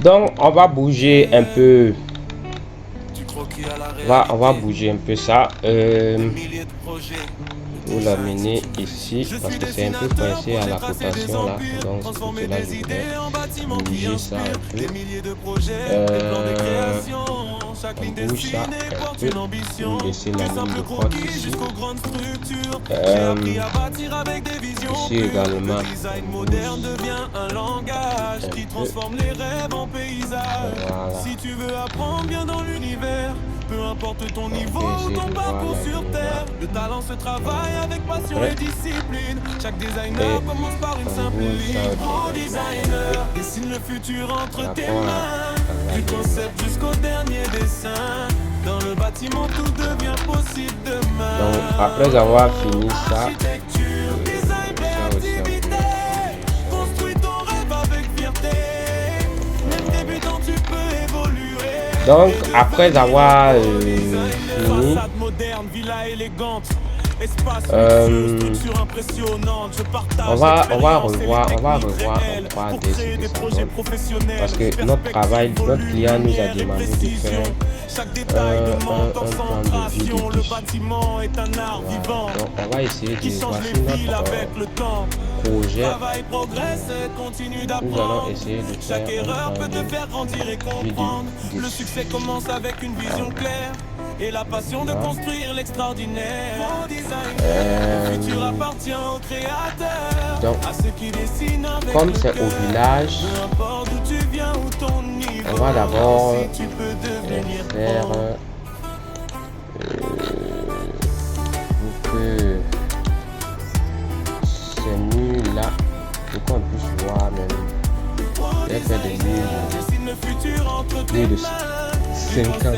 Donc on va bouger un peu. On va bouger un peu ça. Vous l'amener ici parce que c'est un peu coincé à la cotation là. Donc c'est pour cela que je voudrais bouger ça un peu. On bouge ça un peu. Vous laissez la ligne de côte ici. Ici également. Voilà. Si tu veux apprendre bien dans l'univers, peu importe ton niveau, ton parcours sur terre, le talent se travaille avec passion et discipline. Chaque designer commence par une simple ligne. Pro designer dessine le futur entre tes mains, du concept jusqu'au dernier dessin. Dans le bâtiment, tout devient possible demain. Donc après avoir fini ça, donc après avoir fini, on va revoir des projets professionnels parce que notre client nous a demandé de faire un plan de vie de bus. Donc on va essayer de voici notre projet. Nous allons essayer de faire un plan de vie de bus. Le succès commence avec une vision claire et la passion de construire l'extraordinaire. Le futur appartient aux créateurs, donc, à ceux qui dessinent avec comme c'est au village, on va d'abord faire pour que ces murs là, pour qu'on puisse voir même, j'ai fait des murs de 50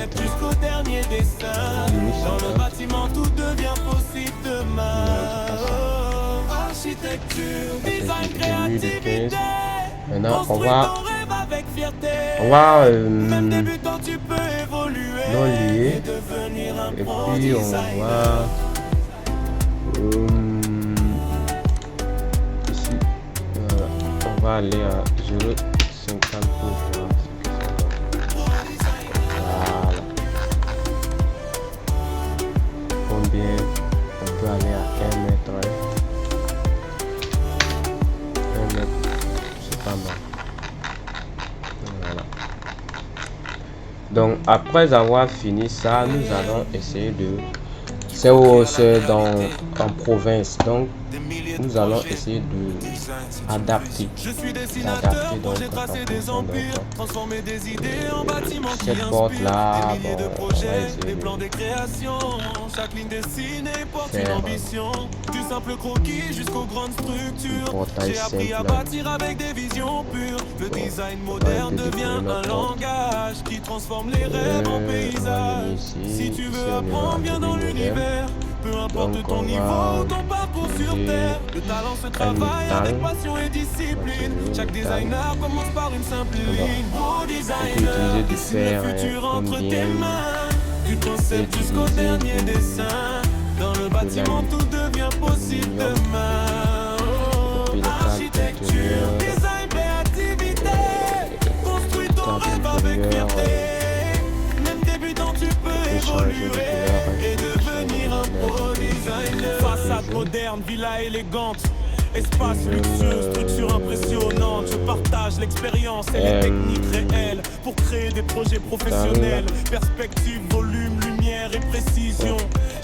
Maintenant on va non-lier et puis on va ici, on va aller à 0,50 pour voir ce que ça donne. Voilà. Combien on peut aller à 1 mètre, 1 mètre, c'est pas mal. Voilà. Donc après avoir fini ça, nous allons essayer de c'est en province, donc nous allons essayer de adapter donc cette porte là, bon, on va essayer de faire du simple croquis jusqu'aux grandes structures. J'ai appris à bâtir avec des visions pures. Le design moderne devient un langage qui transforme les rêves en paysages. Si tu veux apprendre bien dans l'univers, peu importe ton niveau, ton parcours sur terre, le talent se travaille avec passion et discipline. Chaque designer commence par une simple ligne. Pro designer dessine le futur entre tes mains, du concept jusqu'au dernier dessin. Dans le bâtiment, tout devient possible demain. Architecture, design, créativité, construis ton rêve avec fierté. Même débutant, tu peux évoluer et devenir un pro designer. Façade moderne, villa élégante, espace luxueux, structure impressionnante. Je partage l'expérience et les techniques réelles pour créer des projets professionnels. Perspective, volume, lumière et précision.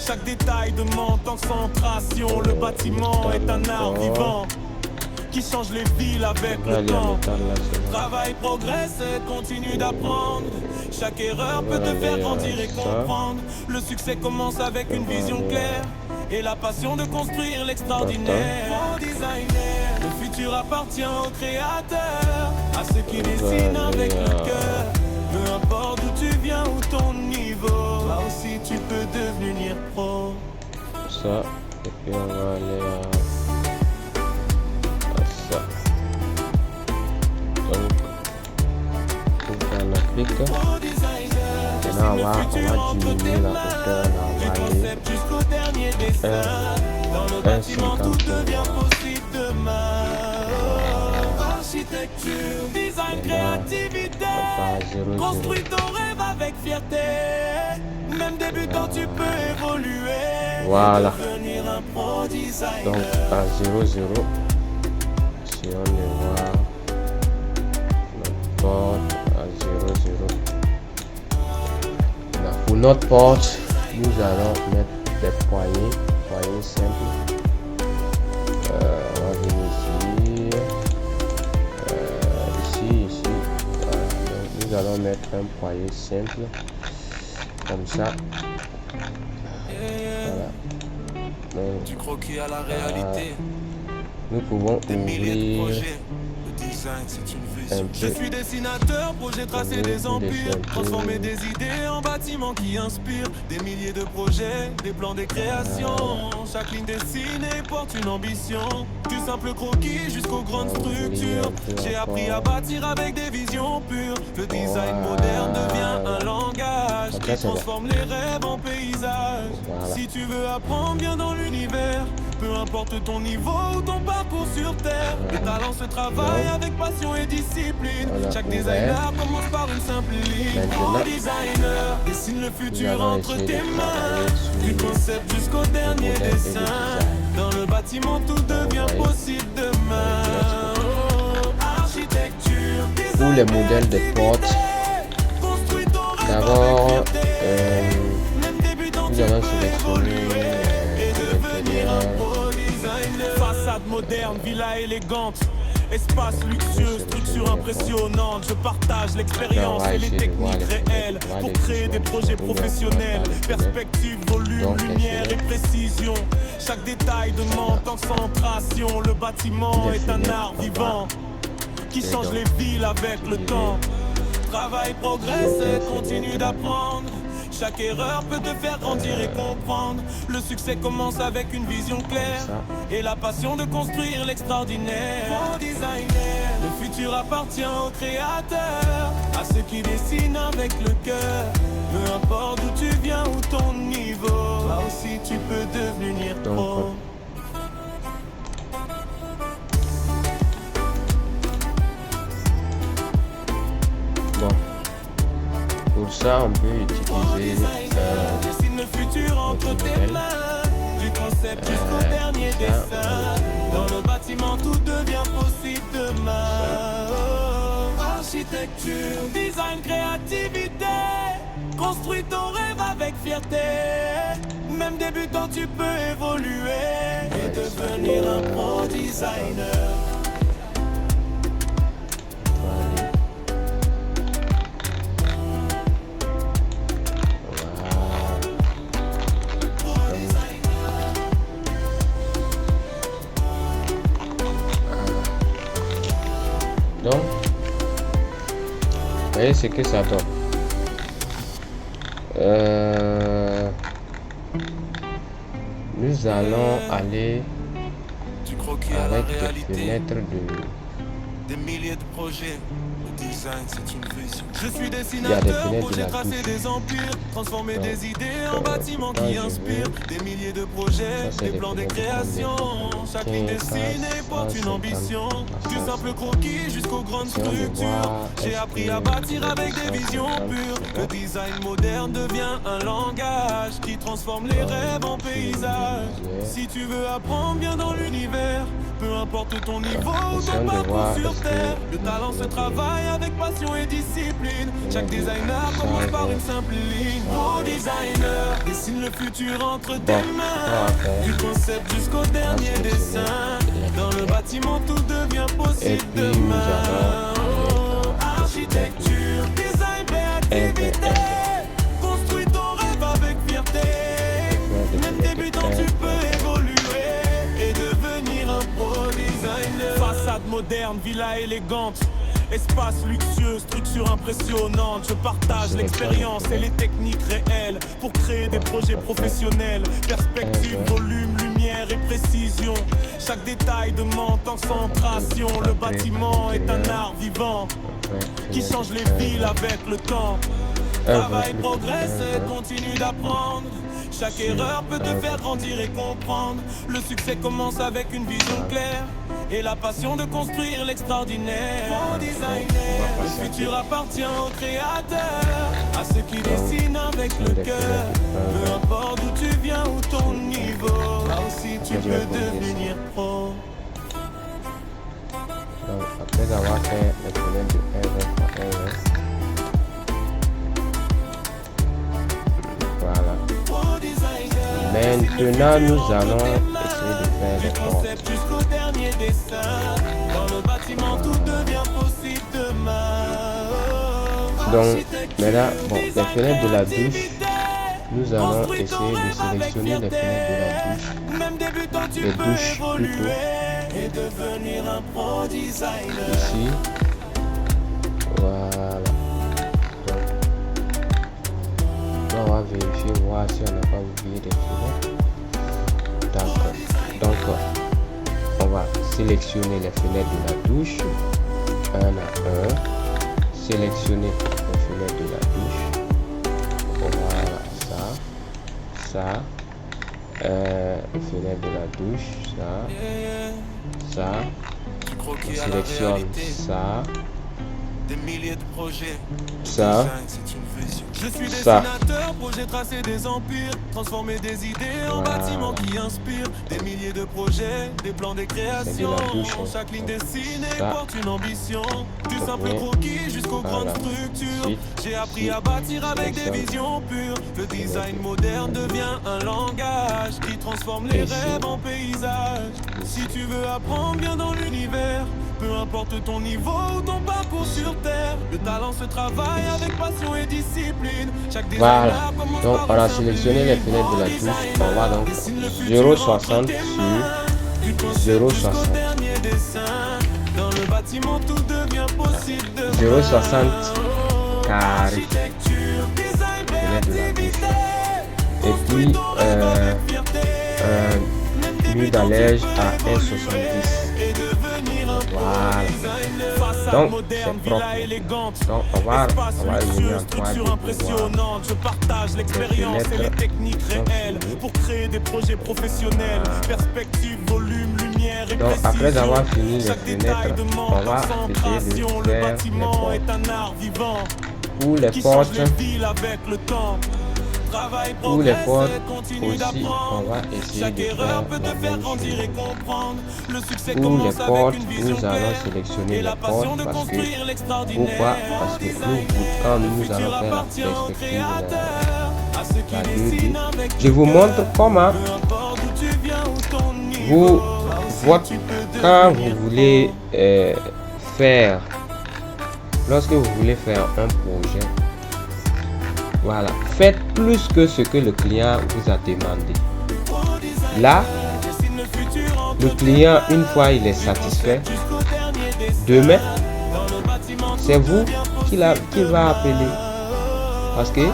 Chaque détail demande concentration. Le bâtiment est un art vivant qui change les villes avec le temps. Travail, progresse, continue d'apprendre. Chaque erreur peut te faire grandir et comprendre. Le succès commence avec une vision claire et la passion de construire l'extraordinaire. Pro designer, le futur appartient aux créateurs, à ceux qui dessinent avec le cœur. Peu importe d'où tu viens ou ton niveau, là aussi tu peux devenir pro. Ça, et puis on va aller à ça. Donc, pour faire la clique, maintenant on va diminuer la hauteur, là, on va aller 1,50. Architecture, design, créativité. 0-0. Construis ton rêve avec fierté. Même débutant, tu peux évoluer. Voilà. Devenir un pro designer. Donc à 0-0, si on le voit, notre porte à 0-0. Pour notre porte, nous allons mettre des poignées simples. On va venir ici. Voilà. Donc, nous allons mettre un poignet simple comme ça. Voilà. Donc, Du croquis à la réalité. nous pouvons ouvrir C'est une un vision. peu. Je suis dessinateur, projet tracé des empires, transformer des idées en bâtiments qui inspirent. Des milliers de projets, des plans, des créations. Chaque ligne dessinée porte une ambition. Du simple croquis jusqu'aux grandes structures. J'ai appris à bâtir avec des visions pures. Le design moderne devient un langage qui transforme les rêves en paysages. Si tu veux apprendre bien dans l'univers, peu importe ton niveau ou ton parcours sur terre, le talent se travaille avec passion et discipline. Chaque designer commence par une simple ligne. Pro designer, dessine le futur entre tes mains. Du concept jusqu'au dernier dessin. Dans le bâtiment, tout devient possible demain. Architecture, Pour les modèles de portes, d'abord, nous allons sélectionner l'intérieur. Façade moderne, villa élégante. Espace luxueux, structure impressionnante. Je partage l'expérience et les techniques réelles pour créer des projets professionnels. Perspective, volume, lumière et précision. Chaque détail demande concentration. Le bâtiment est un art vivant qui change les villes avec le temps. Travail, progresse et continue d'apprendre. Chaque erreur peut te faire grandir et comprendre. Le succès commence avec une vision claire et la passion de construire l'extraordinaire. Pro designer, le futur appartient aux créateurs, à ceux qui dessinent avec le cœur. Peu importe d'où tu viens ou ton niveau, là aussi tu peux devenir pro. Pour ça, on peut utiliser dessine le futur entre tes mains. Du concept jusqu'au dernier dessin. Dans le bâtiment, tout devient possible demain. Architecture, design, créativité. Construis ton rêve avec fierté. Même débutant, tu peux évoluer et devenir un pro designer. Donc, vous voyez ce que ça donne. Nous allons aller avec des fenêtres des milliers de projets. Le design, c'est une vision. Je suis Il y a des dessinateur, fenêtres projet de la tracé touche. des empires, transformer Donc, des idées en bâtiments qui inspirent. Des milliers de projets, Ça, c'est des des plans, des fenêtres créations. Chaque ligne 15, dessinée porte une 50, ambition. Du 60. simple croquis jusqu'aux grandes Si on veut structures. voir, J'ai est-ce appris que à bâtir le avec des visions 150, pures. c'est Le bon. design moderne devient un langage qui transforme les rêves en paysages. Si tu veux apprendre bien dans l'univers, peu importe ton niveau ou Essayons ton de parcours voir sur est-ce que terre, le talent se travaille avec passion et discipline. Chaque designer commence par une simple ligne. Pro designer, dessine le futur entre tes mains. Du concept jusqu'au dernier dessin. Dans le bâtiment, tout devient Et possible puis, nous demain. allons Architecture, design, créativité. Construis ton rêve avec fierté. Même débutant, tu peux évoluer et devenir un pro designer. Façade moderne, villa élégante. Espace luxueux, structure impressionnante. Je partage l'expérience et les techniques réelles pour créer des projets professionnels. Perspective, volume, lumière et précision. Chaque détail demande concentration. Le bâtiment est un art vivant qui change les villes avec le temps. Travail, progresse et continue d'apprendre. Chaque erreur peut te faire grandir et comprendre. Le succès commence avec une vision claire et la passion de construire l'extraordinaire. Pro designer, le futur appartient aux créateurs, à ceux qui dessinent avec le cœur. Peu importe d'où tu viens ou ton niveau, aussi tu peux devenir pro. Donc, après avoir fait les fenêtres de RF, voilà. Maintenant, nous allons essayer de faire les portes. Jusqu'au dernier dessin, dans le bâtiment tout devient possible demain. Donc, maintenant, bon, les fenêtres de la douche, nous allons essayer de sélectionner les fenêtres de la douche, les douches plutôt. Et devenir un pro designer. Ici, voilà. Donc, on va vérifier, voir si on n'a pas oublié des fenêtres. D'accord. Donc, on va sélectionner les fenêtres de la douche, un à un. Sélectionner les fenêtres de la douche. Voilà, ça. Fenêtre de la douche, ça. On sélectionne ça. Des milliers de projets. Ça. Je suis dessinateur, projet tracé des empires, transformer des idées en bâtiments qui inspirent. Des milliers de projets, des plans, des créations. Chaque ligne dessinée porte une ambition. Du simple croquis jusqu'aux grandes structures. J'ai appris à bâtir avec des visions pures. Le design moderne devient un langage qui transforme les rêves en paysages. Si tu veux apprendre bien dans l'univers, peu importe ton niveau ou ton parcours sur terre, le talent se travaille avec passion et discipline. Voilà, donc on a sélectionné les fenêtres de la douche. On va donc 0,60 sur 0,60. 0,60 carré. Fenêtre de la douche. Et puis mur d'allège à 1,70. Voilà. Donc, c'est propre. Donc, on va revenir en 3D. Je partage l'expérience et les techniques réelles pour créer des projets professionnels. Perspective, volume, lumière et donc, après avoir fini les fenêtres, on va essayer de le faire bâtiment est un art vivant. Ou les portes. Avec le temps. Ou les portes aussi, on va essayer de faire la même chose. Ou les portes, nous allons sélectionner les portes parce que, pourquoi? Parce que quand nous allons faire la perspective, la 2D, je vous montre comment quand vous voulez faire, lorsque vous voulez faire un projet, voilà, faites plus que ce que le client vous a demandé. Là, le client, une fois il est satisfait, demain, c'est vous qui va appeler. Parce que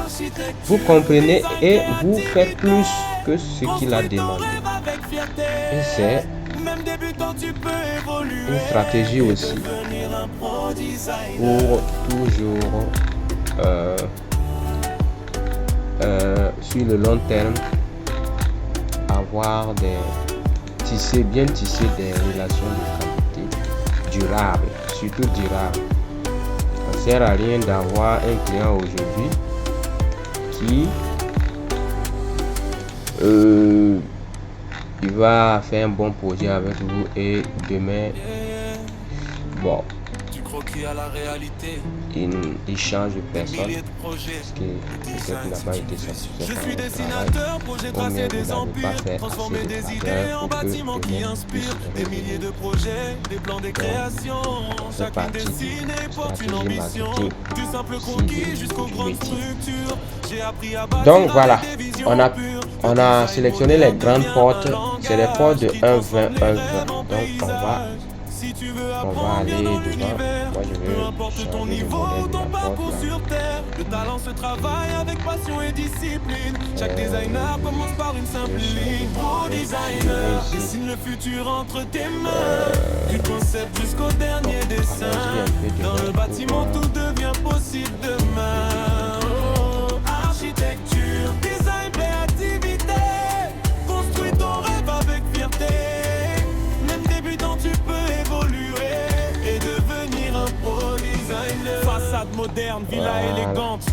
vous comprenez et vous faites plus que ce qu'il a demandé. Et c'est une stratégie aussi pour toujours sur le long terme avoir bien tisser des relations de qualité durables, surtout durables. Ça sert à rien d'avoir un client aujourd'hui qui il va faire un bon projet avec vous et demain bon à la réalité. Il change de personne parce que peut-être n'a pas été satisfait par le travail, ou bien vous n'avez pas fait assez de travail pour que demain puisse milliers de projets, des plans, des créations. C'est parti, stratégie marketing, donc voilà, on a sélectionné les grandes portes, c'est les portes de 1,20, 1,20. Donc on va aller devant. Moi je veux changer le modèle de la porte là. Le talent se travaille avec passion et discipline. Chaque designer commence par une simple ligne. Pro designer dessine le futur entre tes mains. Du concept jusqu'au dernier dessin. Dans le bâtiment tout devient possible demain. Architecture, design, créativité. Construis ton rêve avec fierté. Même débutant tu peux Façade moderne, villa Voilà. élégante.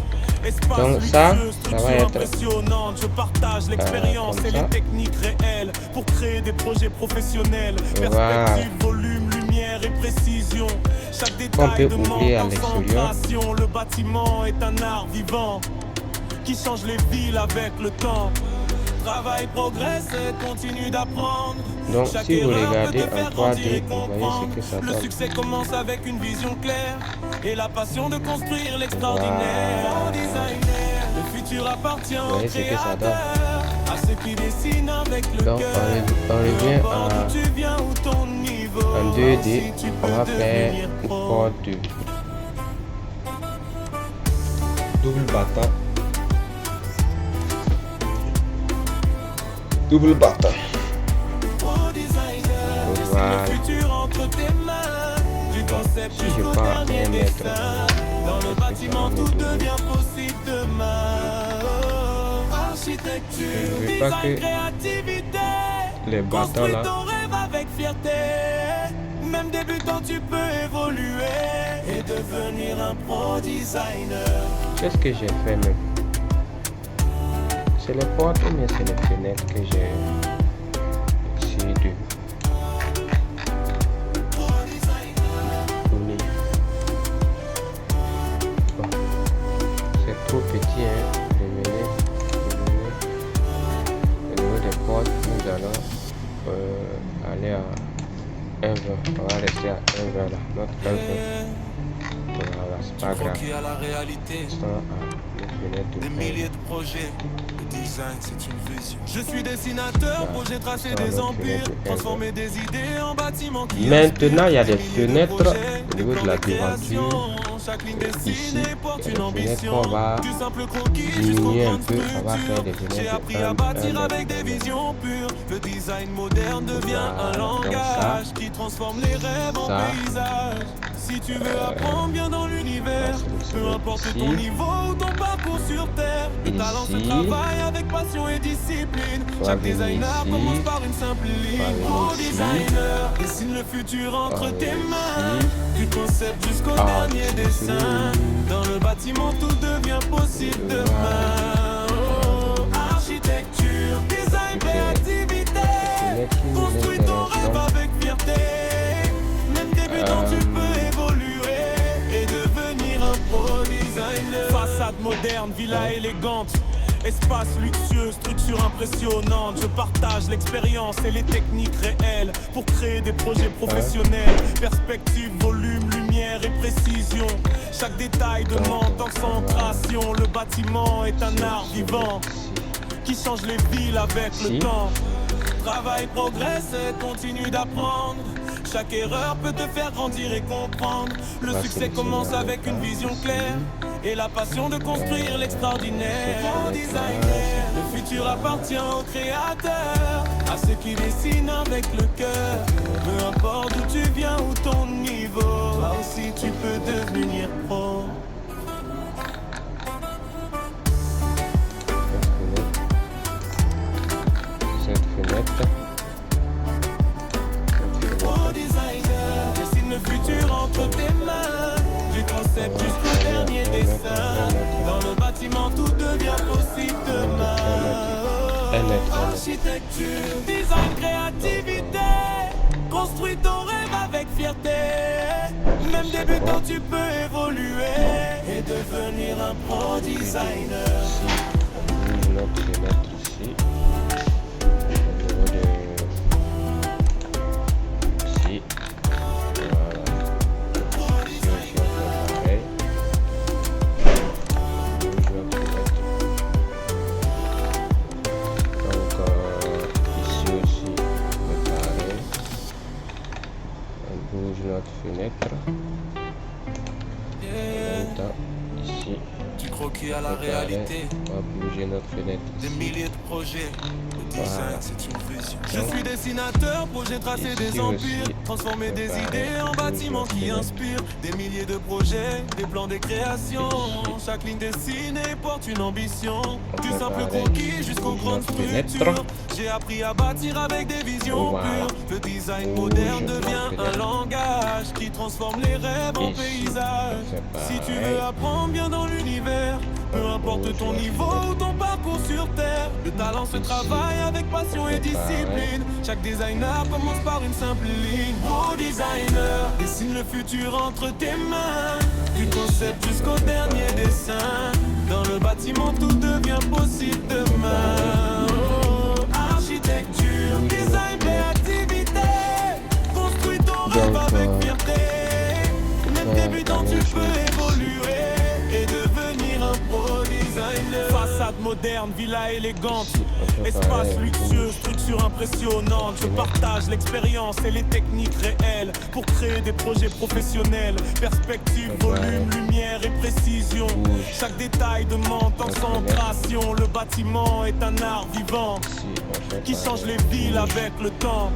Espace Donc ça luxueux, va structure être impressionnante. Je partage l'expérience comme et ça. les techniques réelles pour créer des projets professionnels. Voilà. Perspective, volume, lumière et précision. Chaque On détail peut demande ouvrir à l'extérieur. concentration. Le bâtiment est un art vivant qui change les villes avec le temps. Travail, progresse et continue d'apprendre. Donc, Chaque si vous erreur regardez peut te faire en grandir 3D, et vous voyez comprendre. ce que ça Le donne. succès commence avec une vision claire et la passion de construire l'extraordinaire. Au designer, le futur appartient Vous au voyez ce que ça donne. créateur, à ceux qui dessinent avec le Donc, cœur. on revient Peu importe d'où tu viens ou ton niveau, en 2D. si tu On peux va faire devenir une pro. porte de double battant. Double battant. Pro designer, Voilà. dessine le futur entre tes mains. Du concept Si je jusqu'au pars dernier 1 mètre, dessin. Dans le bâtiment, tout devient possible demain. Oh, architecture, Je veux pas design, que créativité. les battants Construis là. ton rêve avec fierté. Même débutant, tu peux évoluer et devenir un pro designer. Qu'est-ce que j'ai fait même? C'est les portes ou bien c'est les fenêtres que j'ai ici deux. Oui. Bon. C'est trop petit, hein. Revenez. Au niveau des portes, nous allons aller à 1,20. On va rester à 1,20 là. Notre 1,20. Voilà, c'est pas grave. Qui a la réalité. Sans les fenêtres de Des 1,20. milliers de projets. Le design, c'est une vision. Je suis dessinateur, projet tracer des empires, transformer des idées en bâtiments qui Maintenant, il y a des inspirent. Milliers de fenêtres projets, au niveau de la des plans de devanture. création. Chaque ligne Ici, dessinée porte il y a une des fenêtres ambition. qu'on va Du simple croquis jusqu'au diminuer un grand peu. On va faire des structure. fenêtres J'ai appris de à 1 bâtir avec mètre. des visions pures. Le design moderne devient Voilà, un donc langage ça, qui transforme les rêves en ça, paysages. Si tu veux apprendre bien dans l'univers, peu importe ici, ton niveau ou ton parcours sur terre, le talent se ici, travaille avec passion et discipline. on va Chaque venir designer ici, commence par une simple ligne. venir Pro ici, designer, dessine le futur on entre va tes venir mains. ici. Du concept jusqu'au Ah, dernier c'est dessin. tout. Dans le bâtiment, tout devient possible Voilà. demain. Oh, architecture, design, créativité. fenêtres qui nous Construis ton intéressent. rêve avec fierté. Même débutant, tu peux évoluer et devenir un pro designer. Façade moderne, villa élégante. Espace luxueux, structure impressionnante. Je partage l'expérience et les techniques réelles pour créer des projets professionnels. Perspective, volume, lumière et précision. Chaque détail demande concentration. Le bâtiment est un art vivant qui change les villes avec le temps. Travail, progresse et continue d'apprendre. Chaque erreur peut te faire grandir et comprendre. Le succès commence avec une vision claire et la passion de construire l'extraordinaire. Pro designer, le futur appartient au créateur, à ceux qui dessinent avec le cœur. Peu importe d'où tu viens ou ton niveau, là aussi tu peux devenir pro. Cette fenêtre. Pro designer, dessine le futur entre tes mains. Du concept jusqu'au dernier dessin. Dans le bâtiment, tout devient possible demain. Architecture, design, créativité. Construis ton rêve avec fierté. Même débutant, tu peux évoluer et devenir un pro designer. Ici, une autre fenêtre ici. Au niveau de... Ici. Voilà. Ici aussi, on fait pareil. Bouge notre fenêtre. Donc, ici aussi, on fait pareil. On bouge notre fenêtre. En même temps, ici. Tu croquis à la on fait pareil. réalité. On va bouger notre fenêtre. Des ici. milliers de projets. Le design, Voilà. c'est une vision. Je suis dessinateur, projet tracer Ici des empires, aussi, transformer des pareil. idées en bâtiments qui Fenêtre. inspirent. Des milliers de projets, des plans, des créations. Chaque ligne dessinée porte une ambition. Du fait simple pareil. croquis jusqu'aux Bouge grandes notre fenêtre. structures. J'ai appris à bâtir avec des visions Voilà. pures. Le design Bouge moderne notre devient un fenêtre. langage qui transforme les rêves en Ici, paysages. on fait Si tu veux apprendre bien dans l'univers, peu importe ton niveau ou ton parcours sur terre, le talent se travaille avec passion et discipline. Chaque designer commence par une simple ligne. Pro designer, dessine le futur entre tes mains, du concept jusqu'au dernier dessin. Dans le bâtiment tout devient possible demain. Oh, architecture, design, créativité, construis ton rêve avec fierté. Même débutant tu peux évoluer et devenir un pro designer. Façade moderne, villa élégante, espace luxueux, structure impressionnante. Je partage l'expérience et les techniques réelles pour créer des projets professionnels. Perspective, volume, lumière et précision. Chaque détail demande concentration. Le bâtiment est un art vivant qui change les villes avec le temps.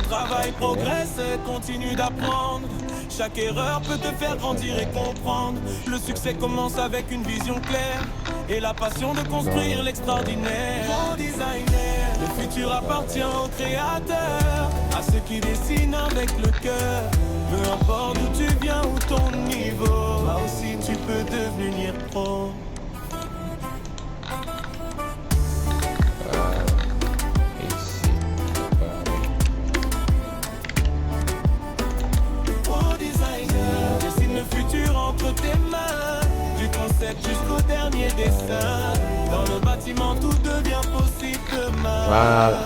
Travaille, progresse et continue d'apprendre. Chaque erreur peut te faire grandir et comprendre. Le succès commence avec une vision claire et la passion de construire l'extraordinaire. Pro designer, le futur appartient aux créateurs, à ceux qui dessinent avec le cœur. Peu importe d'où tu viens ou ton niveau, là aussi tu peux devenir pro. Entre tes mains, du concept jusqu'au dernier dessin. Dans le bâtiment tout devient possible demain. Voilà.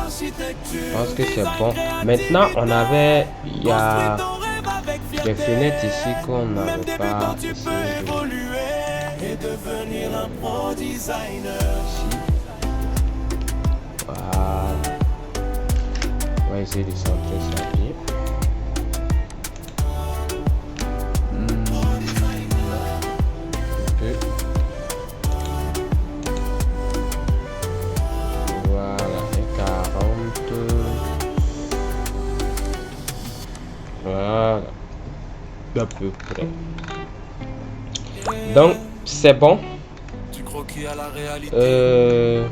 Architecture, Je pense que c'est bon. Maintenant, on avait, il y a des fenêtres ici qu'on n'avait pas. Tu peux évoluer et devenir un pro designer. Voilà. On va essayer de centrer ça bien. Voilà, d'à peu près. Donc c'est bon. Tu croquis à la réalité.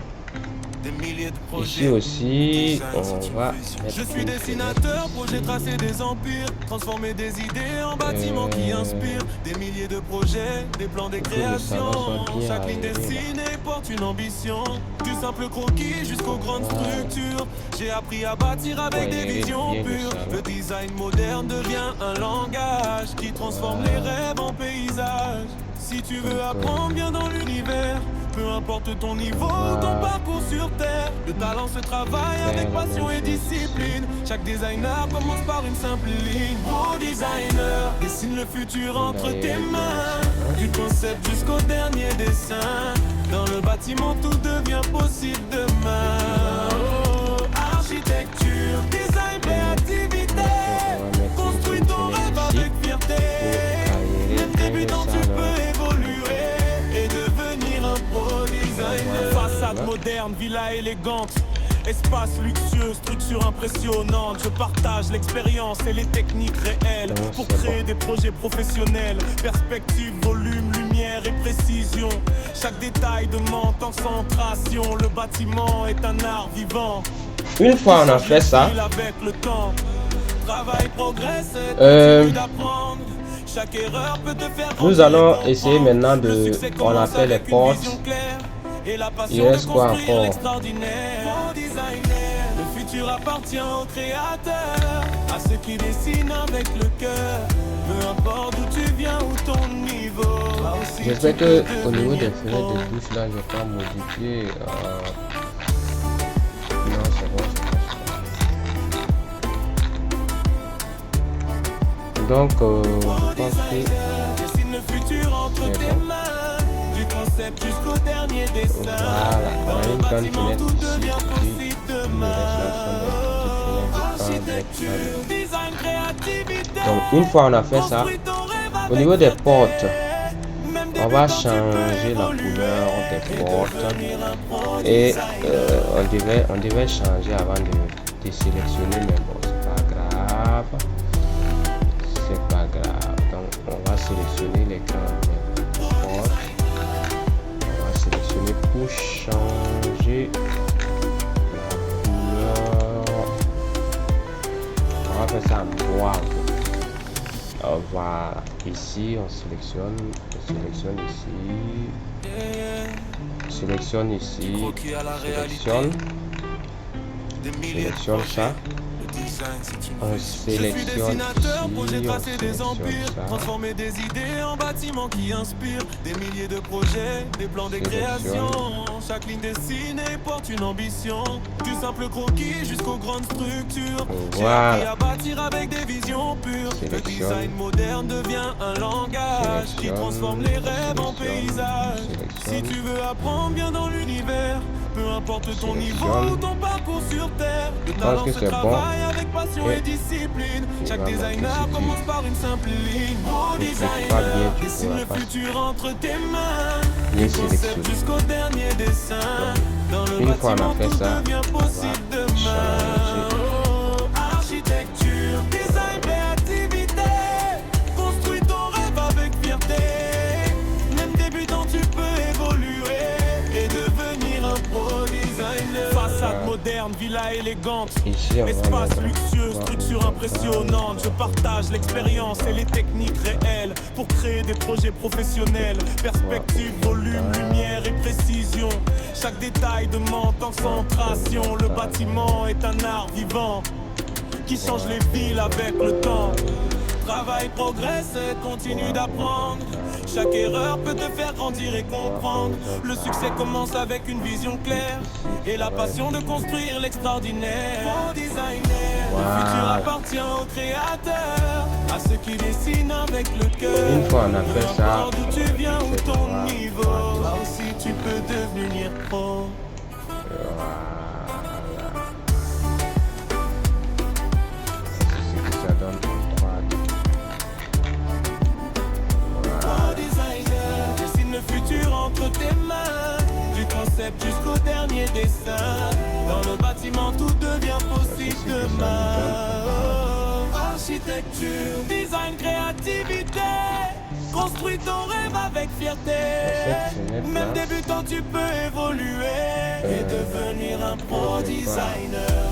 Ici aussi, on va. Je suis dessinateur, projet tracer des empires, transformer des idées en bâtiments qui inspirent. Des milliers de projets, des plans, des créations. Chaque ligne dessinée porte une ambition. Du simple croquis jusqu'aux grandes structures. J'ai appris à bâtir avec des visions pures. Le design moderne devient un langage qui transforme les rêves en paysages. Si tu veux apprendre bien dans l'univers, peu importe ton niveau, ton parcours sur terre, le talent se travaille avec passion et discipline. Chaque designer commence par une simple ligne. Pro designer, dessine le futur entre tes mains, du concept jusqu'au dernier dessin. Dans le bâtiment tout devient possible demain. Oh, architecture, design, créativité, construis ton rêve avec fierté. Même débutant tu peux évoluer et devenir un pro designer. Façade moderne, villa élégante, espace luxueux, structure impressionnante. Je partage l'expérience et les techniques réelles pour créer des projets professionnels. Perspective, volume, lumière et précision. Chaque détail demande concentration. Le bâtiment est un art vivant. Une fois on a fait ça, avec le temps. Travail, progresse et continue d'apprendre. Chaque erreur peut te faire nous allons essayer maintenant de. On a fait les portes. Il reste quoi encore? Le futur appartient aux créateurs, à ceux qui dessinent avec le cœur. Peu importe d'où tu viens ou ton niveau. J'espère que au niveau des fenêtres de douche là, je vais pas modifier. Non, c'est bon. Donc, je pense que c'est bon. Jusqu'au dernier dessin. Voilà, on a une grande fenêtre ici. Donc une fois on a fait ça, au niveau des portes, on va changer la couleur des portes et on devait changer avant de sélectionner, mais bon, c'est pas grave. Donc on va sélectionner les grandes portes. Pour changer la couleur, on va faire ça en noir. Voilà, ici on sélectionne ici, sélectionne ça, on sélectionne ici, transformer des idées en bâtiments qui inspirent des milliers de projets, des plans de création. Chaque ligne dessinée porte une ambition, du simple croquis jusqu'aux grandes structures. J'ai appris à bâtir avec des visions pures. Le design moderne devient un langage qui transforme les rêves en paysages. Si tu veux apprendre bien dans l'univers, peu importe ton niveau ou ton parcours sur terre, le talent se travaille avec passion et discipline. Chaque designer commence par une simple ligne. Pro designer, dessine le futur entre tes mains. Du concept jusqu'au dernier dessin. Dans le bâtiment tout devient possible demain. Architecture, design, créativité. Construis ton rêve avec fierté. Même débutant tu peux évoluer et devenir un pro designer. Façade moderne, villa élégante, espace luxueux, structure impressionnante. Je partage l'expérience et les techniques réelles pour créer des projets professionnels. Perspective, volume, lumière et précision. Chaque détail demande concentration. Le bâtiment est un art vivant qui change les villes avec le temps. Travaille, progresse, continue d'apprendre. Chaque erreur peut te faire grandir et comprendre. Le succès commence avec une vision claire et la passion de construire l'extraordinaire. Pro designer, le futur appartient aux créateurs, à ceux qui dessinent avec le cœur. Une fois on a fait ça, d'où tu viens ou ton niveau, là aussi tu peux devenir pro. Entre tes mains, du concept jusqu'au dernier dessin. Dans le bâtiment tout devient possible demain. Architecture, design, créativité. Construis ton rêve avec fierté. Même débutant tu peux évoluer et devenir un pro designer.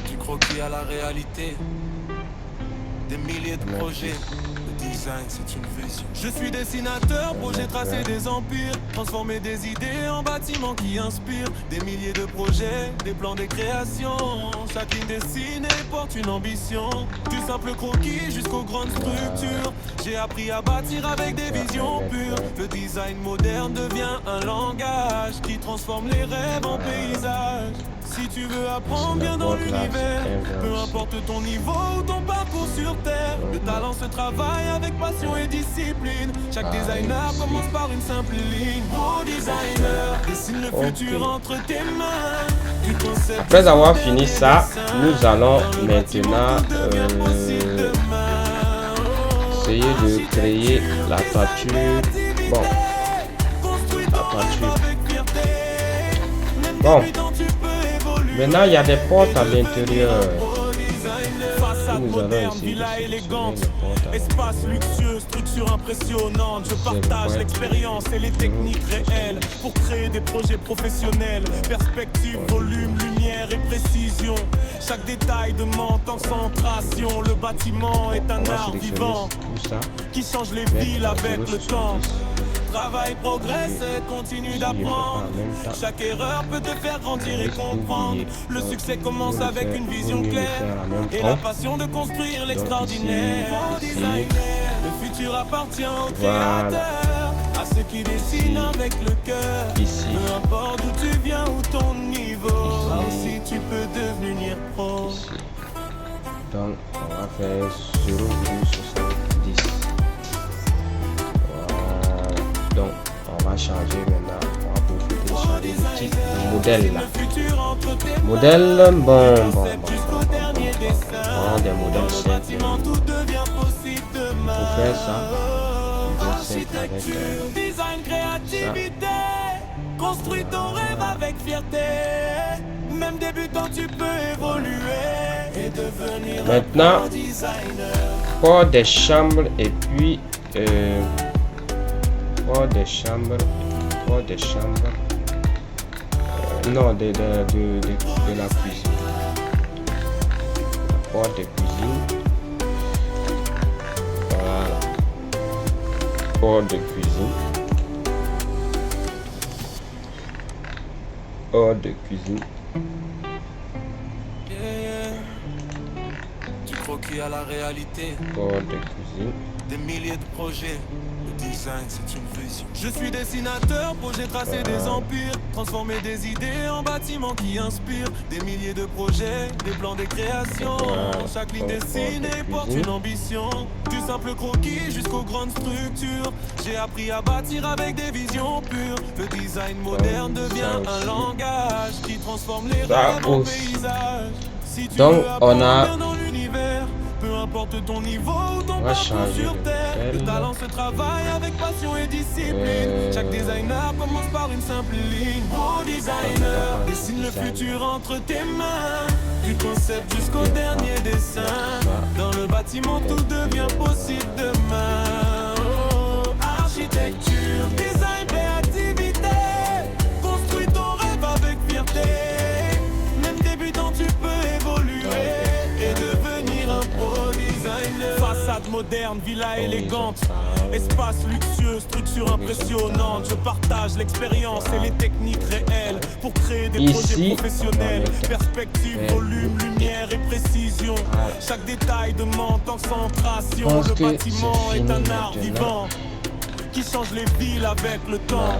Du croquis à la réalité, des milliers de projets. Le design, c'est une vision. Je suis dessinateur, projet tracé des empires. Transformer des idées en bâtiments qui inspirent. Des milliers de projets, des plans de création. Chaque ligne dessinée porte une ambition. Du simple croquis jusqu'aux grandes structures. J'ai appris à bâtir avec des visions pures. Le design moderne devient un langage qui transforme les rêves en paysages. Si tu veux apprendre bien dans l'univers, peu importe ton niveau ou ton parcours sur terre, le talent se travaille avec passion et discipline. Chaque designer commence par une simple ligne. Pro designer, dessine le futur entre tes mains. Du concept. Après avoir fini ça, nous allons maintenant essayer de créer la toiture. Bon, la toiture. Bon. Maintenant, il y a des portes à l'intérieur. Façade moderne, villa élégante, espace luxueux, structure impressionnante. Je partage l'expérience et les techniques réelles pour créer des projets professionnels. Perspective, volume, lumière et précision. Chaque détail demande concentration. Le bâtiment est un art vivant qui change les villes avec le temps. Travaille, progresse, continue d'apprendre. Chaque erreur peut te faire grandir et comprendre. Le succès commence avec une vision claire et la passion de construire l'extraordinaire. Le futur appartient aux créateurs, à ceux qui dessinent avec le cœur. Peu importe d'où tu viens ou ton niveau, là aussi tu peux devenir pro. Donc on va faire 0,70. Donc on va changer maintenant, on va profiter changer le type de modèle là. Modèle bon, des modèles simples. Pour faire ça, Architecture, design, créativité. Construis ton rêve avec fierté. Même débutant, tu peux évoluer et devenir maintenant un designer. pour des chambres et puis pour des chambres non de la cuisine, pour des cuisines, voilà, pour des cuisines, hors de cuisine. Tu croquis à la réalité. Hors de cuisine. Des milliers de projets. Le design, c'est une vision. Je suis dessinateur, projet tracer des empires. Transformer des idées en bâtiments qui inspirent. Des milliers de projets, des plans, des créations. Chaque ligne dessinée porte une ambition. Du simple croquis jusqu'aux grandes structures. J'ai appris à bâtir avec des visions pures. Le design moderne devient un langage qui transforme les rêves en paysages. Si tu donc veux on a apprendre dans l'univers, peu importe ton niveau ou ton on va parcours changer sur terre, de le tel. talent se travaille avec passion et discipline. Chaque designer commence par une simple ligne. Pro designer, dessine le futur entre tes mains. Du concept jusqu'au dernier dessin. Dans le bâtiment, tout devient possible demain. Oh, architecture, design, créativité. Construis ton rêve avec fierté. Même débutant, tu peux évoluer et devenir un pro designer. Façade moderne, villa élégante. Espace luxueux, structure impressionnante. Je partage l'expérience et les techniques réelles pour créer des projets professionnels. Perspective, volume, lumière et précision. Chaque détail demande concentration. Le bâtiment est un art vivant qui change les villes avec le temps.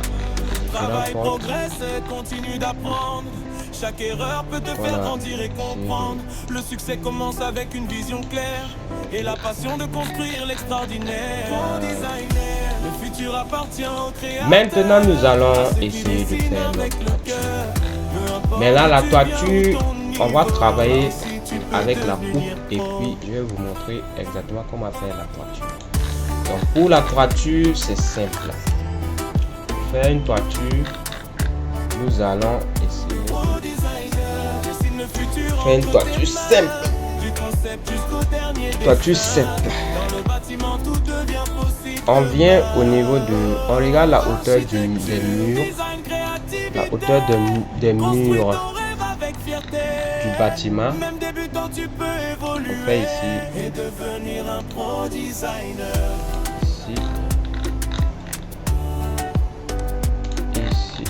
Travail, progresse et continue d'apprendre. Chaque erreur peut te faire grandir et comprendre. Le succès commence avec une vision claire et la passion de construire l'extraordinaire. Designer, le futur appartient au créateur. Maintenant, nous allons essayer de faire notre toiture. Mais là, la toiture, on va travailler avec la coupe et puis je vais vous montrer exactement comment faire la toiture. Donc, pour la toiture, c'est simple. Pour faire une toiture, nous allons essayer de faire une toiture simple. Toiture simple. On vient au niveau de... On regarde la hauteur des murs. La hauteur des murs du bâtiment. On fait ici. Ici. Ici.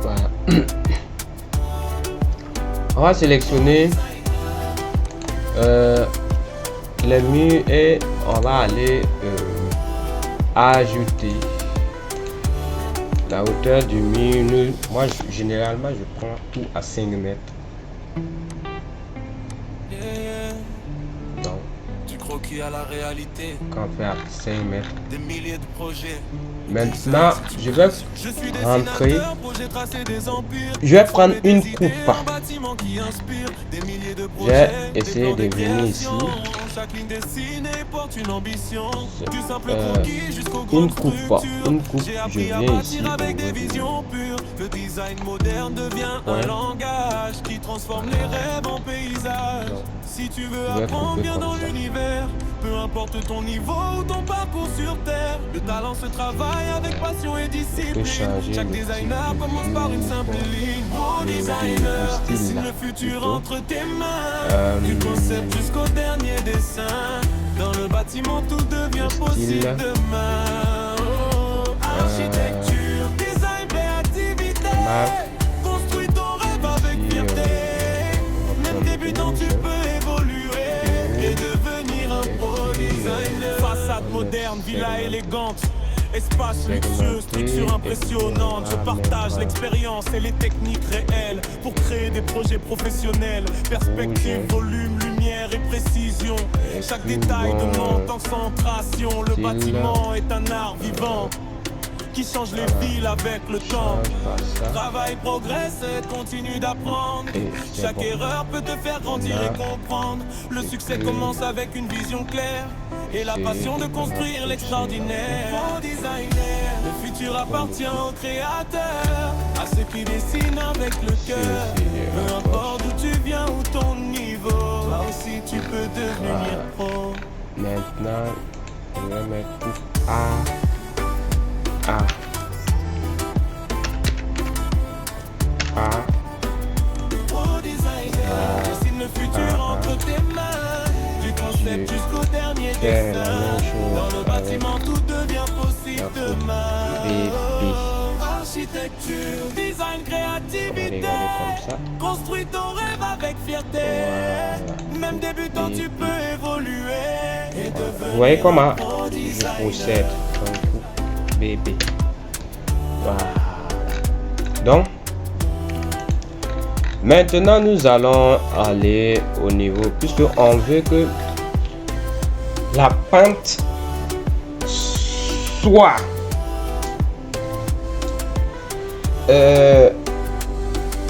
Voilà. On va sélectionner les murs et on va aller ajouter la hauteur du mur. Moi généralement je prends tout à 5 mètres. Donc Tu croquis à la réalité. quand on fait à 5 mètres. Des milliers de projets. Maintenant je vais rentrer. Je vais prendre une coupe. Je vais essayer de venir ici. Une coupe, je viens ici. Le design moderne devient un langage qui transforme les rêves en paysages. Si tu veux apprendre bien dans l'univers, peu importe ton niveau ou ton parcours sur terre, le talent se travaille avec passion et discipline. Chaque designer commence par une simple ligne. Pro designer, dessine le futur entre tes mains. Du concept jusqu'au dernier dessin. Dans le bâtiment, tout devient possible demain. Oh, architecture, design, créativité. Construis ton rêve avec fierté. Même débutant, tu peux évoluer et devenir un pro designer. Façade moderne, villa élégante. Espace luxueux, structure impressionnante. Je partage l'expérience et les techniques réelles pour créer des projets professionnels. Perspective, volume, lumière et précision. Chaque détail demande concentration. Le bâtiment est un art vivant qui change les villes avec le temps. Travail, progresse et continue d'apprendre. Chaque erreur peut te faire grandir et comprendre. Le succès commence avec une vision claire et la passion de construire l'extraordinaire. Pro designer, le futur appartient aux créateurs, à ceux qui dessinent avec le cœur. Peu importe d'où tu viens ou ton niveau, toi aussi tu peux devenir pro. Maintenant, je vais mettre tout A. Pro designer, dessine le futur entre tes mains, du concept jusqu'au dernier dessin. Dans le bâtiment, tout devient possible demain. Architecture, design, créativité, comme ça. construis ton rêve avec fierté. Même débutant, tu peux évoluer et devenir. Vous voyez comment je procède. Donc, bébé. Voilà. Donc, maintenant, nous allons aller au niveau, puisque on veut que la pente soit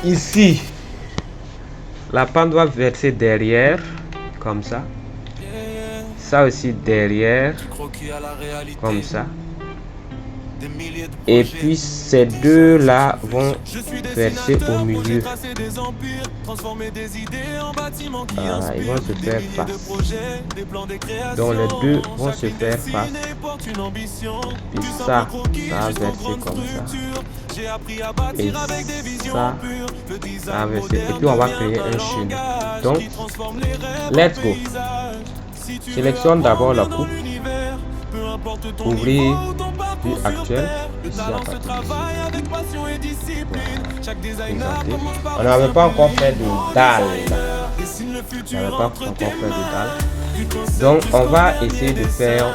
ici. La pente doit verser derrière, comme ça. Ça aussi derrière, comme ça. Et puis ces deux là vont verser au milieu. Voilà, ils vont se faire face. Donc les deux vont se faire face. Et ça va verser comme ça. Et ça va verser. Et puis on va créer un chemin. Donc, let's go. Sélectionne d'abord la coupe. Ouvrir vue actuelle. Ici à partir d'ici. Voilà. On n'avait pas encore fait de dalle. On n'avait pas encore fait de dalle. Donc on va essayer de faire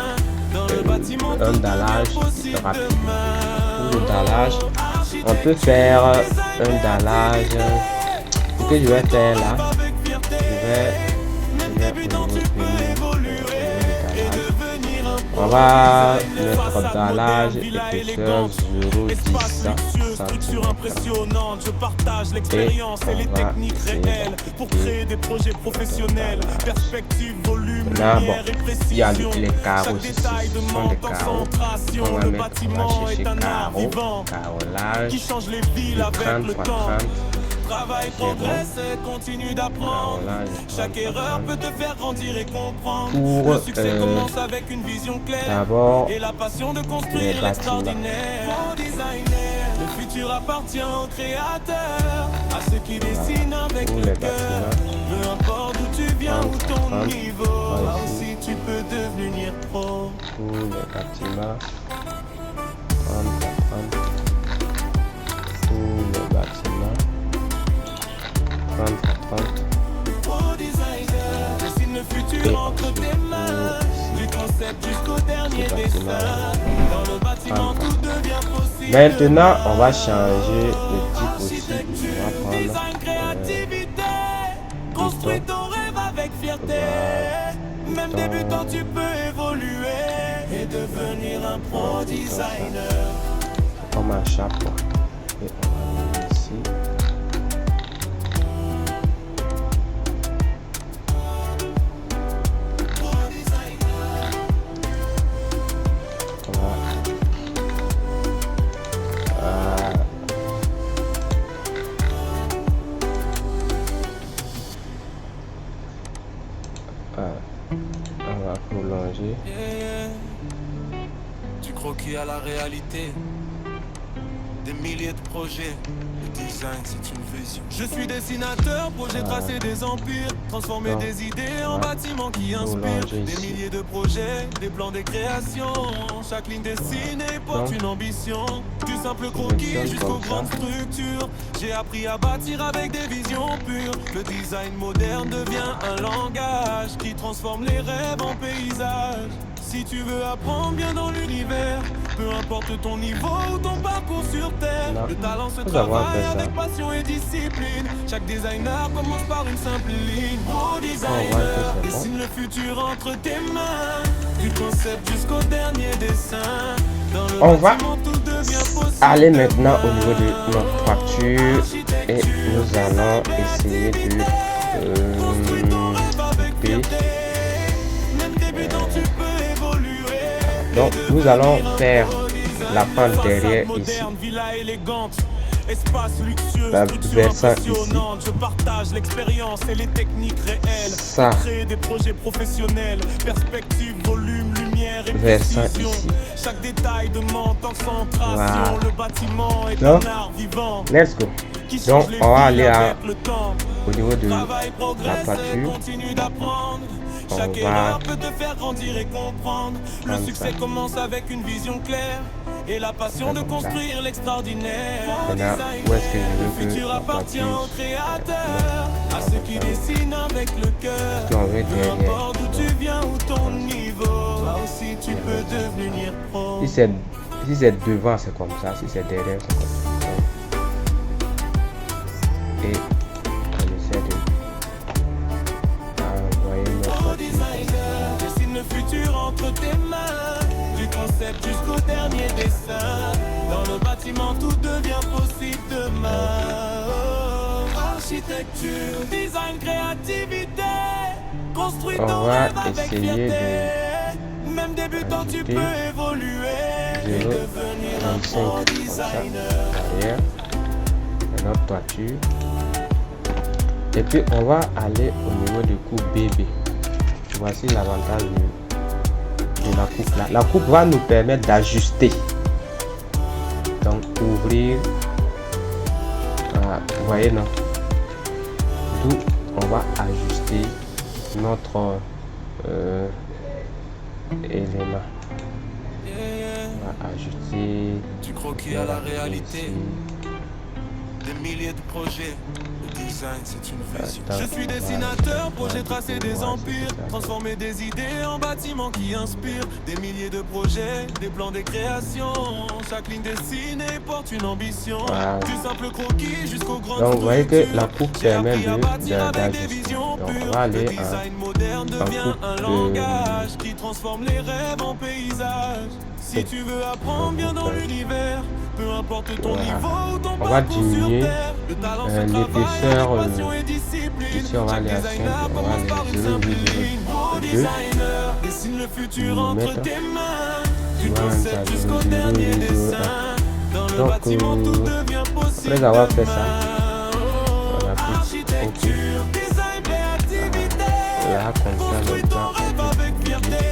un dallage rapide. Pour le dallage, on peut faire un dallage. Ce que je vais faire là, je vais on va mettre dallage épaisseur 0,10 cm. Impressionnante, je partage l'expérience et les techniques réelles pour créer des projets professionnels. Perspective, volume, lumière et précision. Il y a les carreaux, chaque détail demande concentration. On va Le mettre, bâtiment est un art vivant carrelage qui change les villes avec le temps. Travail, progresse, continue d'apprendre. Chaque erreur peut te faire grandir et comprendre. Pour, le succès commence avec une vision claire d'abord, et la passion de construire l'extraordinaire. Pro designer, le futur appartient aux créateurs, à ceux qui dessinent avec le cœur. Peu importe d'où tu viens ou ton niveau, là aussi tu peux devenir pro. Pour les bâtiments, pour les bâtiments, 30. Pro designer, dessine le futur entre tes mains, du concept jusqu'au dernier dessin. Dans le bâtiment, tout devient possible. Maintenant, on va changer le type aussi. On va design, créativité, construis ton rêve avec fierté. Même débutant, tu peux évoluer et devenir un pro designer. Comme un chapeau. Et on va ici. On va prolonger. Tu croquis à la réalité. Des milliers de projets. Le design, c'est une vision. Je suis dessinateur, projet tracer des empires, transformer des idées en bâtiments qui inspirent. Des milliers de projets, des plans, des créations. Chaque ligne dessinée porte une ambition. Du simple croquis jusqu'aux grandes structures. J'ai appris à bâtir avec des visions pures. Le design moderne devient un langage qui transforme les rêves en paysages. Si tu veux apprendre bien dans l'univers, peu importe ton niveau ou ton parcours sur terre, le talent se travaille avec passion et discipline. Chaque designer commence par une simple ligne. Pro designer, dessine le futur entre tes mains, du concept jusqu'au dernier dessin. On va aller maintenant au niveau de notre facture et nous allons essayer de Même débutant, tu peux Donc nous allons faire la pente derrière ici, Espace luxueux, la structure versant ici, impressionnante. Je partage l'expérience et les techniques réelles. ça Créer des projets professionnels. Perspective, volume, lumière et versant précision. ici. Chaque détail demande concentration. Voilà. Le bâtiment est Donc, un art vivant. let's go. Qui Donc change les on va vies aller avec le temps. au niveau de Travail, la progresse, toiture. continue d'apprendre. On Chaque va erreur peut te faire grandir et comprendre. Le prendre succès ça. commence avec une vision claire et la passion de Comme ça. construire l'extraordinaire. Maintenant, où est-ce que je Le veux que futur la appartient voiture au créateur, à ceux qui dessinent avec le cœur. Si on veut Peu derrière. importe d'où tu viens ou ton niveau, et si tu peux devenir pro. Si c'est devant, c'est comme ça. Si c'est derrière, c'est comme ça. Et on essaie de envoyer notre Pro voiture. designer, dessine le futur entre tes mains. Du concept jusqu'au dernier dessin. Dans le bâtiment, tout devient possible demain. Oh, architecture, design, créativité. Construis On ton va rêve avec essayer fierté. Même débutant, tu ajouter peux évoluer et 0,25 devenir un pro comme ça designer. derrière notre toiture. Et puis on va aller au niveau du coupe BB. Voici l'avantage de la coupe là. La coupe va nous permettre d'ajuster. Donc ouvrir. Vous voyez non? D'où on va ajuster notre élément. On va ajuster. Tu croquis à la réalité. Des milliers de projets. Le design, c'est une vision. Attends, Je suis on va dessinateur, ajouter projet un tracer petit peu, des ouais, empires, c'est ça. transformer des idées en bâtiments qui inspirent. Des milliers de projets, des plans, des créations. Chaque ligne dessinée porte une ambition. Voilà. Du simple croquis jusqu'au grand. Donc vous voyez que la coupe permet d'ajuster. Donc on va aller Le design moderne devient coupe un de- langage qui transforme les rêves en paysages. Si tu veux apprendre bien dans l'univers, peu importe ton Voilà. niveau ou ton On va parcours sur diminuer, terre, le talent se travaille l'épaisseur, avec passion et discipline. ici, on va Chaque aller à designer 5, on va commence aller par une 0,02. simple ligne. Pro designer, dessine le futur entre Millimètres. tes mains. Du Ouais, concept ça, jusqu'au 0,02. dernier dessin. Dans le Donc, bâtiment, tout devient possible. après avoir fait ça, demain. Oh, on applique architecture, design, créativité. Là, comme ça, Construis le ton temps rêve est avec fierté.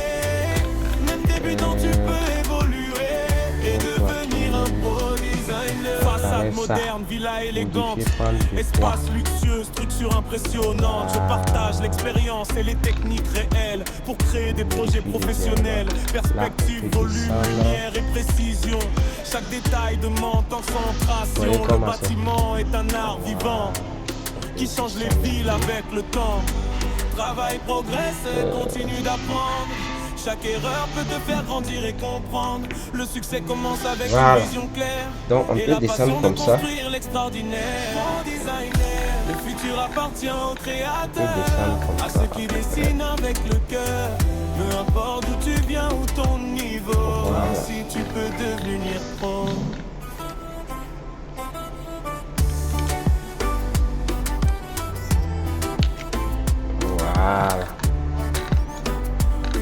Même débutant, tu peux évoluer et devenir un pro designer. Façade ça. moderne, villa élégante. modifier, prendre du poids. Espace luxueux, structure impressionnante. Je partage l'expérience et les techniques réelles pour créer des projets professionnels. Perspective, Là, on fait volume, ça, là. lumière et précision. Chaque détail demande concentration. Voyez Le comment c'est. bâtiment est un art vivant qui change les villes avec le temps. Travail, progresse et continue d'apprendre. Chaque erreur peut te faire grandir et comprendre. Le succès commence avec Voilà. une vision claire. Donc on et peut la descendre passion comme de ça. construire l'extraordinaire. Bon designer, le futur appartient au créateur. descendre comme À ça, ceux qui après. dessinent avec le cœur. Peu importe d'où tu viens ou ton niveau. Voilà. Si tu peux devenir pro. Voilà.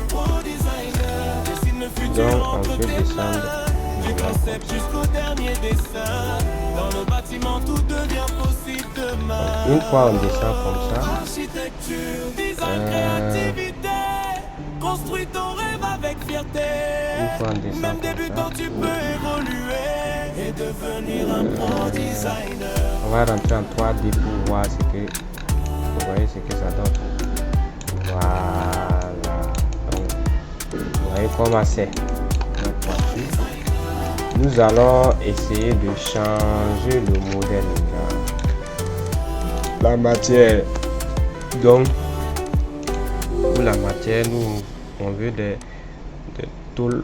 Pro designer, dessine le futur Donc on entre peut tes descendre. mains. Du concept jusqu'au dernier dessin. Dans le bâtiment, tout devient possible demain. Une fois on descend comme ça, Architecture, design, Euh, créativité. Construis ton rêve avec fierté. une fois on descend Même comme débutant, ça, tu peux évoluer et devenir un pro designer. on va rentrer en 3D pour voir ce que vous voyez ce que ça donne. Voilà. Donc, vous voyez comment c'est notre voiture. Nous allons essayer de changer le modèle, la matière. Donc pour la matière, nous on veut des tôles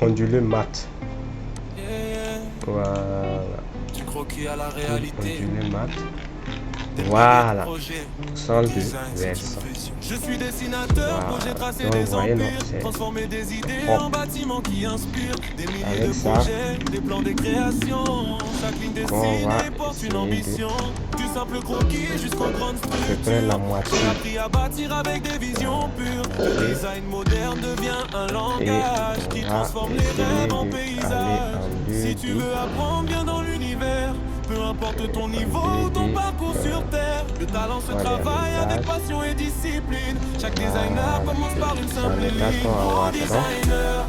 ondulées mat. Voilà. Tu croquis à la Tôle réalité. ondulée mat. Des Voilà. projets. Sol de Design, c'est une versant. vision. Je suis dessinateur, Voilà. projet tracé Donc, des vous voyez, non, empires, c'est transformer des idées propre. en bâtiments qui inspirent, des milliers Avec de ça. projets, des plans, des créations. qu'on va essayer de à peu près la moitié. Et on va essayer d'aller en 2D. Peu importe ton niveau ou ton parcours sur terre, le talent se travaille avec passion et discipline. Chaque designer commence par une simple ligne.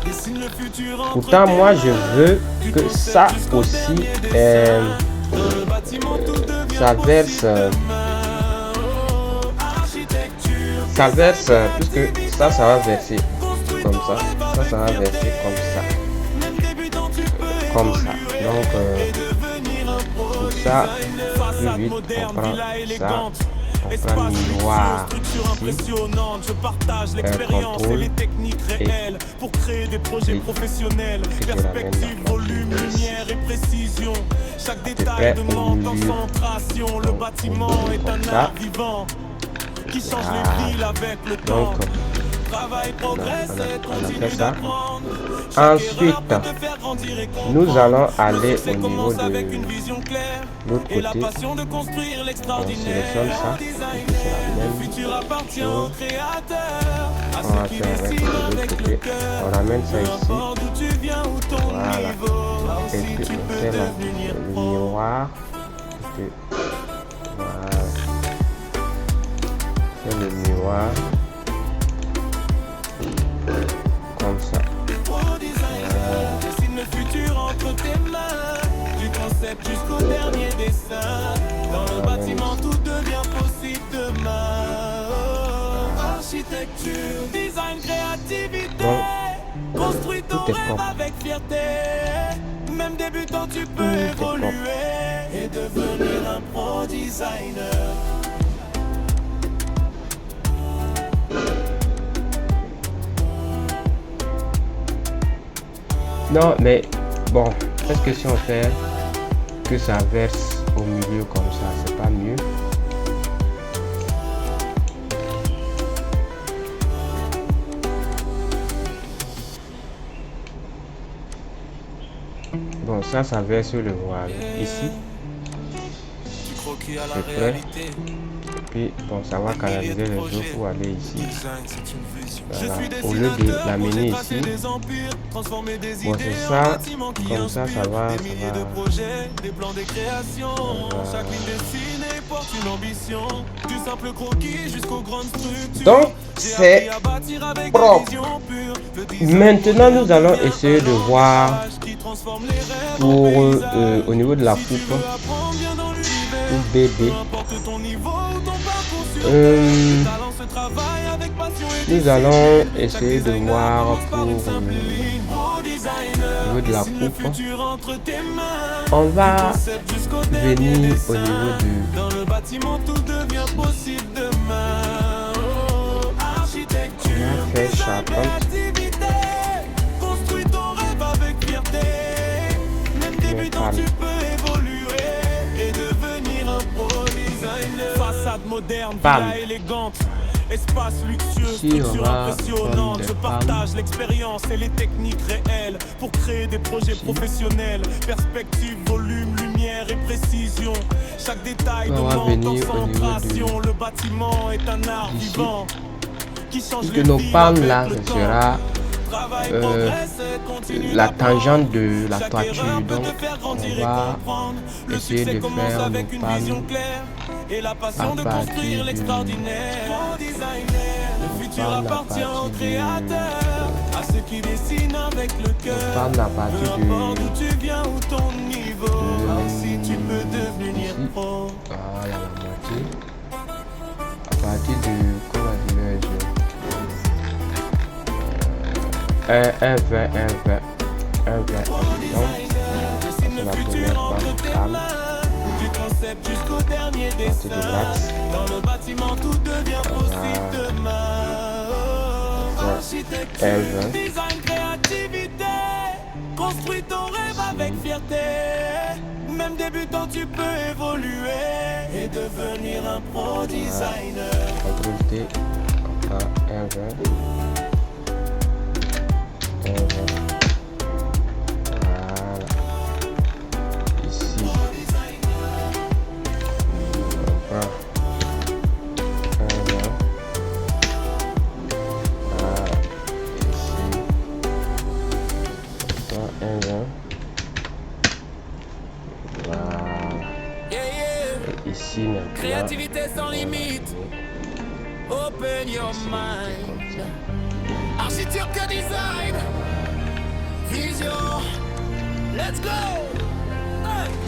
Dessine le futur entre pourtant, moi, je veux que ça aussi, ça verse, puisque ça va verser comme ça. Ça va verser comme ça. Donc, pour ça, plus vite, on prend ça. On prend miroir ici, contrôle et pour créer des projets professionnels, perspective, volume, lumière et précision. Chaque détail demande concentration. Le bâtiment est un art vivant qui change les villes avec le temps. Travail, progresse et continue d'apprendre. Ensuite, nous allons aller au niveau de l'autre côté. On sélectionne ça. C'est la même chose. On va faire avec l'autre côté. On ramène ça ici. Voilà. Et puis on fait le miroir. Voilà. C'est le miroir. Comme ça. Dessine le futur entre tes mains, du concept jusqu'au dernier dessin. Dans le bâtiment, tout devient possible demain. Architecture, design, créativité. Construis ton rêve avec fierté. Même débutant, tu peux évoluer et devenir un pro designer. Non, mais bon, est-ce que si on fait que ça verse au milieu comme ça, c'est pas mieux? Bon, ça verse le voile ici. C'est prêt. Puis bon, ça va canaliser les eaux pour aller ici. Voilà. Au lieu de l'amener ici, bon, c'est ça. Comme ça va. Donc c'est propre. Maintenant nous allons essayer de voir pour au niveau de la coupe pour BD. Nous allons essayer de voir pour au niveau de la coupe. On va venir au niveau du on va faire charpente. Façade moderne, villa élégante, espace luxueux, structure impressionnante. Je partage l'expérience et les techniques réelles pour créer des projets professionnels. Perspective, volume, lumière et précision. Chaque détail demande concentration. Le bâtiment est un art vivant qui change les nos vies palmes avec là, le ce temps. sera la tangente de la toiture. Donc on va essayer de faire nos palmes et la passion de construire l'extraordinaire. Le futur appartient aux créateurs, à ceux qui dessinent avec le cœur. parle à partir Peu importe d'où tu viens ou ton niveau, si tu peux devenir pro. Voilà la moitié. À partir de comment dirais-je, un 20. Donc c'est la première fois Du concept jusqu'au dernier dessin. Dans le bâtiment, tout devient possible demain. Architecture, design, créativité. Construis ton rêve avec fierté. Même débutant, tu peux évoluer et devenir un pro designer. CTRL T, on prend un 20. Voilà. Ici. ici maintenant. Créativité sans limite. Open your mind. Architecture design. Vision. Let's go.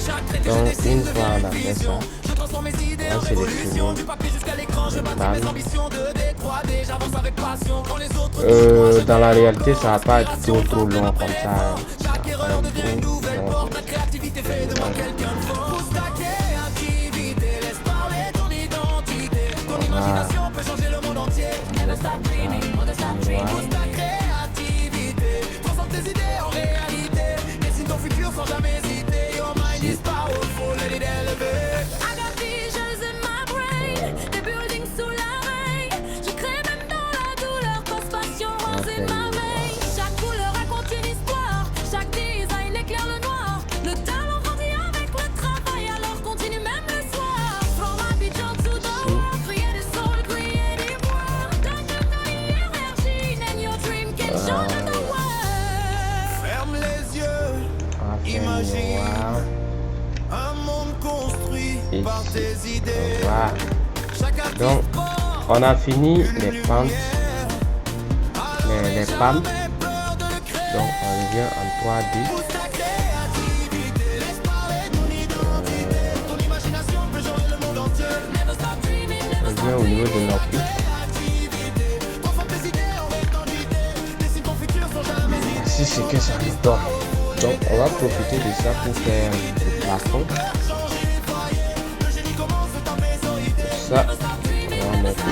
Chaque trait que je dessine devient une vision. Je transforme mes idées en révolution. Du papier jusqu'à l'écran, je bâtis mes ambitions de D3D. J'avance avec passion quand les autres. Dans la réalité, ça va pas être trop long comme ça. Chaque erreur devient une nouvelle porte. La créativité fait de moi quelqu'un de fort. Pousse ta créativité, laisse parler ton identité. Ton imagination peut changer le monde entier. Never stop dreaming, never stop dreaming. Pousse ta créativité, transforme tes idées en réalité. Dessine ton futur sans jamais hésiter. Your mind is powerful, let it elevate. I got visions in my brain, des buildings sous la rain. Je crée même dans la douleur, cause passion rose in my veins. Chaque couleur raconte une histoire, chaque design éclaire le noir. Le talent grandit avec le travail, alors continue même le soir. From Abidjan to the world, create a soul, creative world. Donne de l'énergie, and your dream can change the world. Ferme les yeux, imagine un monde construit par tes idées. Voilà. Chaque artiste Donc, porte on a fini les pentes, les palmes. jamais peur de le créer. Donc, on revient en 3D. Pousse ta créativité, laisse parler ton identité. Ton imagination peut changer le monde entier. Never stop dreaming, On never revient au niveau de nos pieds. créativité. Transforme tes idées en réalité. Dessine ton futur sans jamais hésiter. Ici, c'est que ça nous donne. Donc, on va profiter de ça pour faire le plafond. Changer les foyers. Le génie commence de ta maison idée. Ça, on va mettre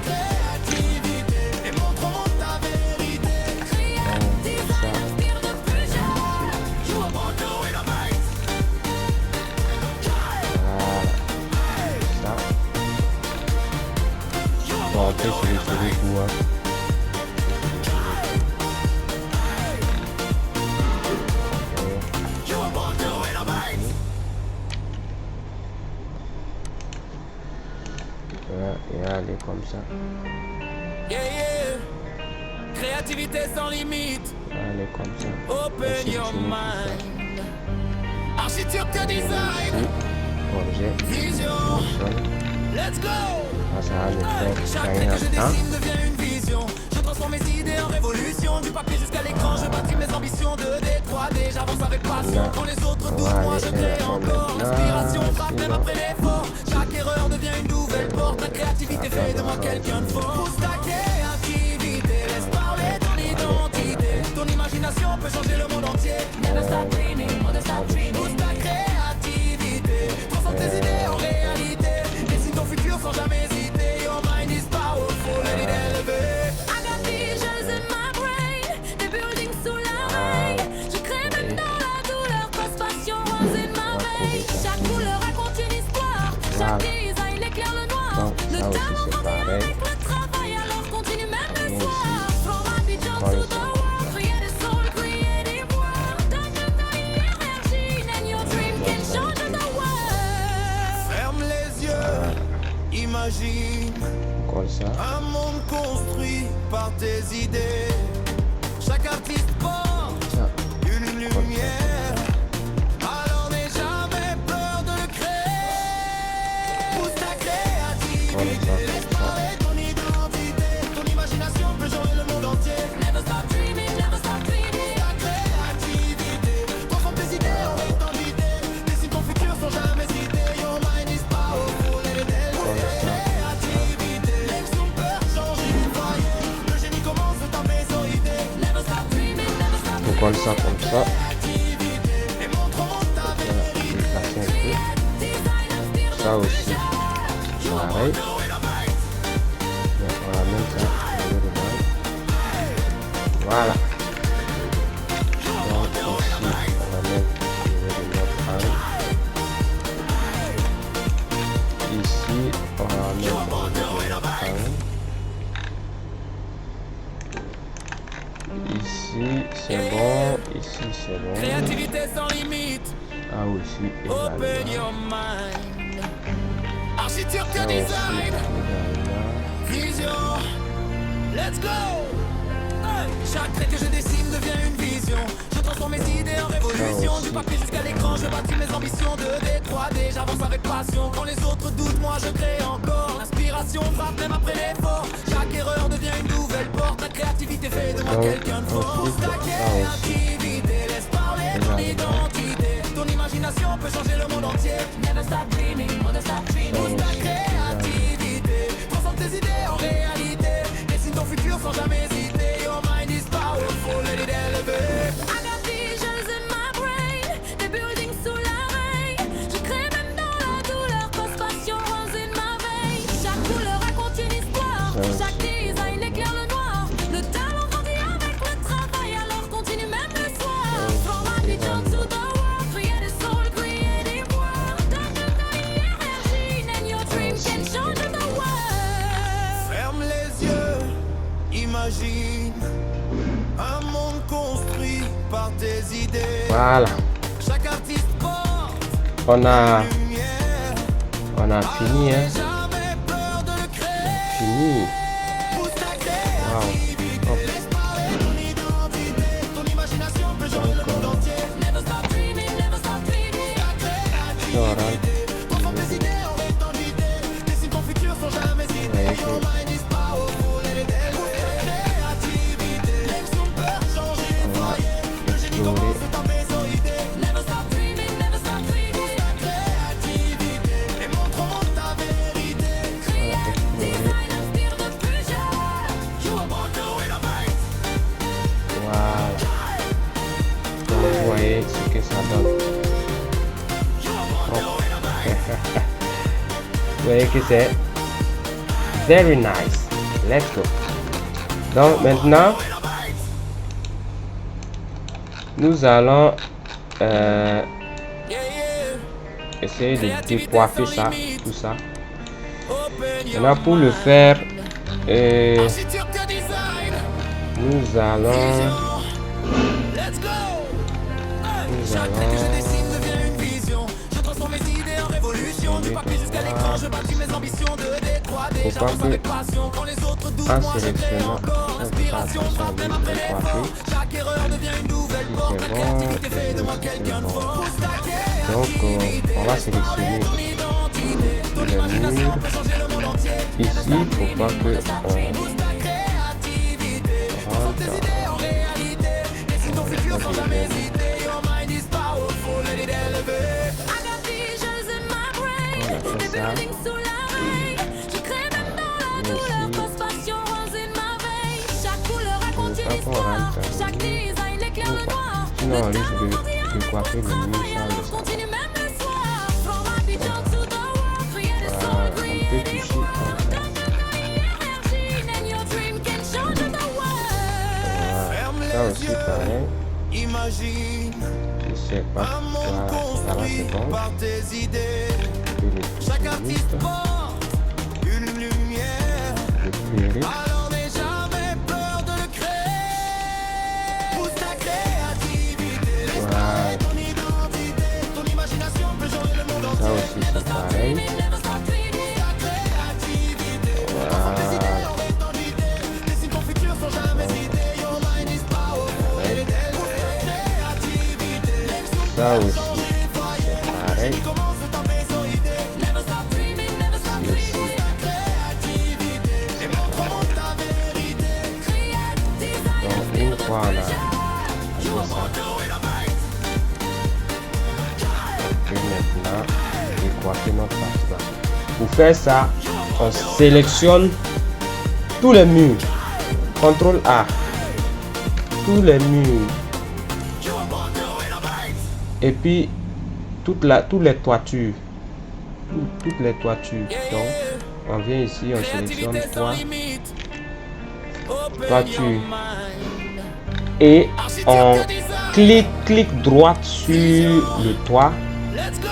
Créativité et montre au monde ta vérité. ça. Inspire de plus jeune. You are born to win a fight. Voilà. Ça. Bon, après, je vais tirer tout. Hein. You are born to win a fight. Et aller comme ça. Yeah, yeah. Créativité sans limite. Aller comme ça. Open Ainsi, your je mets tout mind. Architecture ça. design. Ici, objet, Vision. sol. Let's go. Ça va nous faire Chaque trait gagner que je un temps. dessine devient une vision. Je transforme mes idées en révolution. Du papier jusqu'à l'écran, je bâtis mes ambitions de D3D. J'avance avec passion. Quand les autres doutent, moi je crée encore. L'inspiration frappe même après l'effort. Chaque erreur devient une nouvelle porte. La créativité fait de moi quelqu'un de fort. Pousse ta créativité, laisse parler ton identité. Ton imagination peut changer le monde entier. Never stop dreaming, never stop dreaming. Pousse ta créativité, transforme tes idées en réalité. Dessine ton futur sans jamais hésiter. Your mind is powerful, let it elevate. I got visions in my brain, des buildings sous la rain. Je crée même dans la douleur, cause passion rose in my veins. Chaque couleur raconte une histoire, chaque design éclaire le noir. Donc, Le ça aussi, talent c'est grandit pareil. avec le travail, alors continue même le Et soir. ici, From Abidjan prends to le the son. world, create a soul, creative world. Donne de l'énergie, and your dream can change the world. Ferme les yeux, imagine Comme ça. un monde construit par tes idées. Chaque artiste porte Ça. une lumière. Alors n'aie jamais peur de le créer. Pousse ta créativité, laisse parler ton identité. Ton imagination peut changer le monde entier. Never stop dreaming, never stop dreaming. Ta créativité, transforme tes idées en identité. Dessine ton futur sans jamais hésiter. Your mind is powerful, let it elevate. Créativité, laisse ton peur changer les foyers. Le génie commence de ta maison idée. Never stop dreaming, never stop On colle ça comme ça. Créativité et montre au monde ta vérité. Déplacer un peu. design, inspire de Ça aussi. Pareil. Mais on va mettre ça au milieu de moi. Voilà. Donc ici, on va mettre au niveau de notre angle. Ici, on va mettre au niveau de notre angle. Ici, c'est bon. Ici, c'est bon. Créativité sans limite. Ah, aussi, Open également. your mind. Architecture Ça aussi, design. également. Vision. Let's go. Hey. Chaque trait que je dessine devient une vision. Je transforme mes idées en révolution. Du papier jusqu'à l'écran, je bâtis mes ambitions de D3. 3D, j'avance avec passion. Quand les autres doutent, moi je crée encore. L'inspiration frappe même après l'effort. Chaque erreur devient une nouvelle porte. La créativité fait de moi quelqu'un de fort. Pousse ta créativité, laisse parler ton identité. Ton imagination peut changer le monde entier. Never stop dreaming, never stop dreaming. Pousse ta créativité, transforme tes idées en réalité. Dessine ton futur sans jamais hésiter. Your mind is powerful, let it elevate. I got visions in my brain, des buildings sous la rain. Je crée même dans la douleur, cause passion runs in my veins. Chaque couleur raconte une histoire, chaque design éclaire le noir. Le talent grandit avec le travail, alors continue même le soir. From my vision to the world, create a soul, create a world. Donne de l'énergie, and your dream can change the world. Ferme les yeux, imagine un monde construit par tes idées. Voilà. Chaque artiste porte On a lumière. fini, hein. Jamais peur de le créer. Fini. Pousse ta Wow. créativité. Hop. Laisse parler ton identité. Ton imagination peut changer le monde entier. Never stop dreaming, never stop dreaming. Ta créativité. Transforme tes idées en étendité. Dessine ton futur sans jamais hésiter. Your mind is powerful, let it elevate. Ta créativité. Laisse ton peur changer les foyers. Le génie commence à taper sur idée. Never stop dreaming, never stop dreaming. Ta créativité. Et montre au monde ta vérité. Design inspire de plus jeune. You are born to innovate. Voilà. Donc, vous voyez ce que ça donne. Vous voyez que c'est very nice. Let's go. Donc maintenant, nous allons essayer de décoiffer ça, tout ça. Maintenant, pour le faire, Architecture design. nous allons Let's go. Chaque trait que je dessine devient une vision. Je transforme mes idées en révolution. Du papier jusqu'à l'écran, je bâtis mes ambitions de D3D. J'avance avec passion. Quand les autres doutent, en moi je crée sélectionnant encore. L'inspiration frappe même après l'effort. Chaque erreur devient une nouvelle porte. La créativité fait de moi quelqu'un de fort. Pousse ta donc créativité. on va sélectionner Ton identité. Ton le imagination mur. peut changer le monde entier. Ici, il faut pas que Pousse ta créativité. Transforme tes idées en réalité. Dessine ton futur sans jamais hésiter. Your mind is powerful, let it elevate. I got visions in my brain, des buildings sous la rain. Je crée même dans la douleur, cause passion runs in my veins. Chaque couleur raconte une histoire, chaque design éclaire le noir. Sinon, on risque Talent grandit de avec coiffer le le mur travail, sans le alors savoir. continue même le soir. From my vision to the world, create a soul, On peut create a toucher world. comme ça. Donne de l'énergie, and your dream can change the world. Ferme Ça les aussi, yeux, pareil. imagine Je sais pas. un monde Voilà, ça va, construit c'est bon. par tes idées. Je vais le Chaque pousser artiste vite. porte une lumière. Je vais Alors n'aie jamais peur de le créer. Pousse ta créativité. Laisse Voilà. parler ton identité. Ton imagination peut changer le monde Ça entier. aussi, c'est pareil. Never stop dreaming. Ta créativité. Transforme tes idées en étendité. Dessine ton futur sans jamais hésiter. Your mind is powerful. Let it elevate. Ta créativité. Laisse ton Ça peur aussi, changer les foyers. c'est pareil. Commence à taper sur idée. Never stop dreaming, never stop dreaming. Ta créativité. Et montre au monde ta vérité. Create, design, Donc, inspire une de fois on a plus fait ça, on peut maintenant décoiffer notre pasta. Pour faire ça, on sélectionne tous les murs. CTRL A. Tous les murs. Et puis, tous les toitures. Toutes les toitures. Donc, on vient ici, on sélectionne Créativité sans toit. limite. Open Toiture. your mind. Et on clique droite sur le toit. Let's go.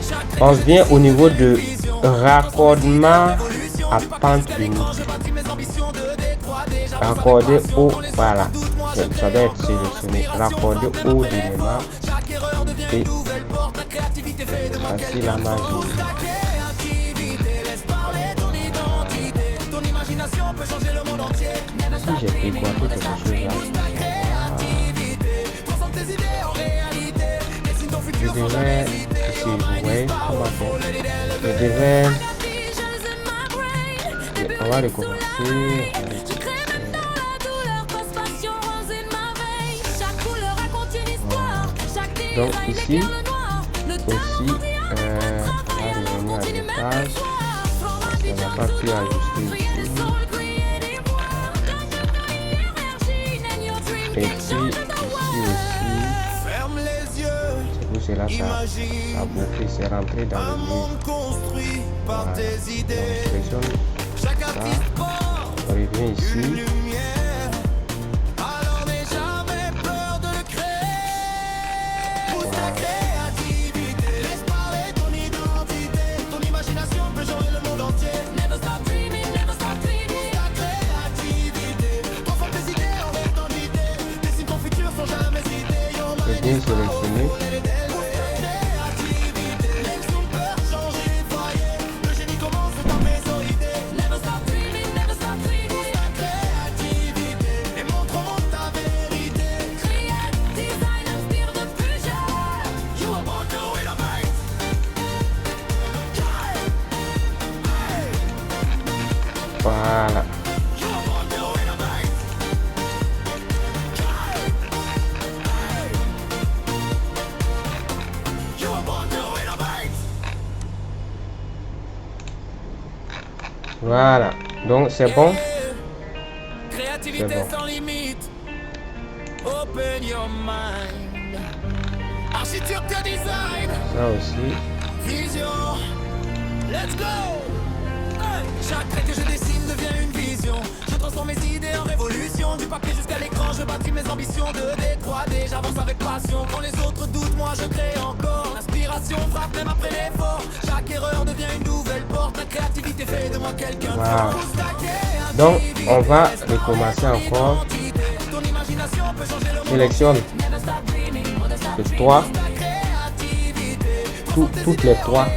Chaque On vient au niveau de raccordement à pente unique. Raccordé au, voilà, ça doit être sélectionné, raccordé au élément et facile à magie. Si j'ai décoiffé quelque chose là, je devrais, ici, vous voyez comment faire. Je devrais, on va recommencer. Donc ici aussi, on va revenir à l'étage. On n'a pas pu ajuster ici. Et puis ici aussi, c'est pour cela que ça a bouffé, c'est rentré dans le mur. Voilà. Donc, je sélectionne ça. On revient ici. Bien sélectionné. Voilà. Voilà, donc c'est bon. Créativité sans limite. Open your mind. Architecture design. Ça aussi. Vision. Let's go. Hey. Chaque trait que je dessine devient une vision. Je transforme mes idées en révolution. Du papier jusqu'à l'écran, je bâtis mes ambitions. 2D, 3D, j'avance avec passion. Quand les autres doutent, moi je crée encore. L'inspiration frappe même après l'effort. Chaque erreur devient une nouvelle porte. La créativité fait de moi quelqu'un de fort. Donc on va recommencer encore. Sélectionne les trois, toutes les trois,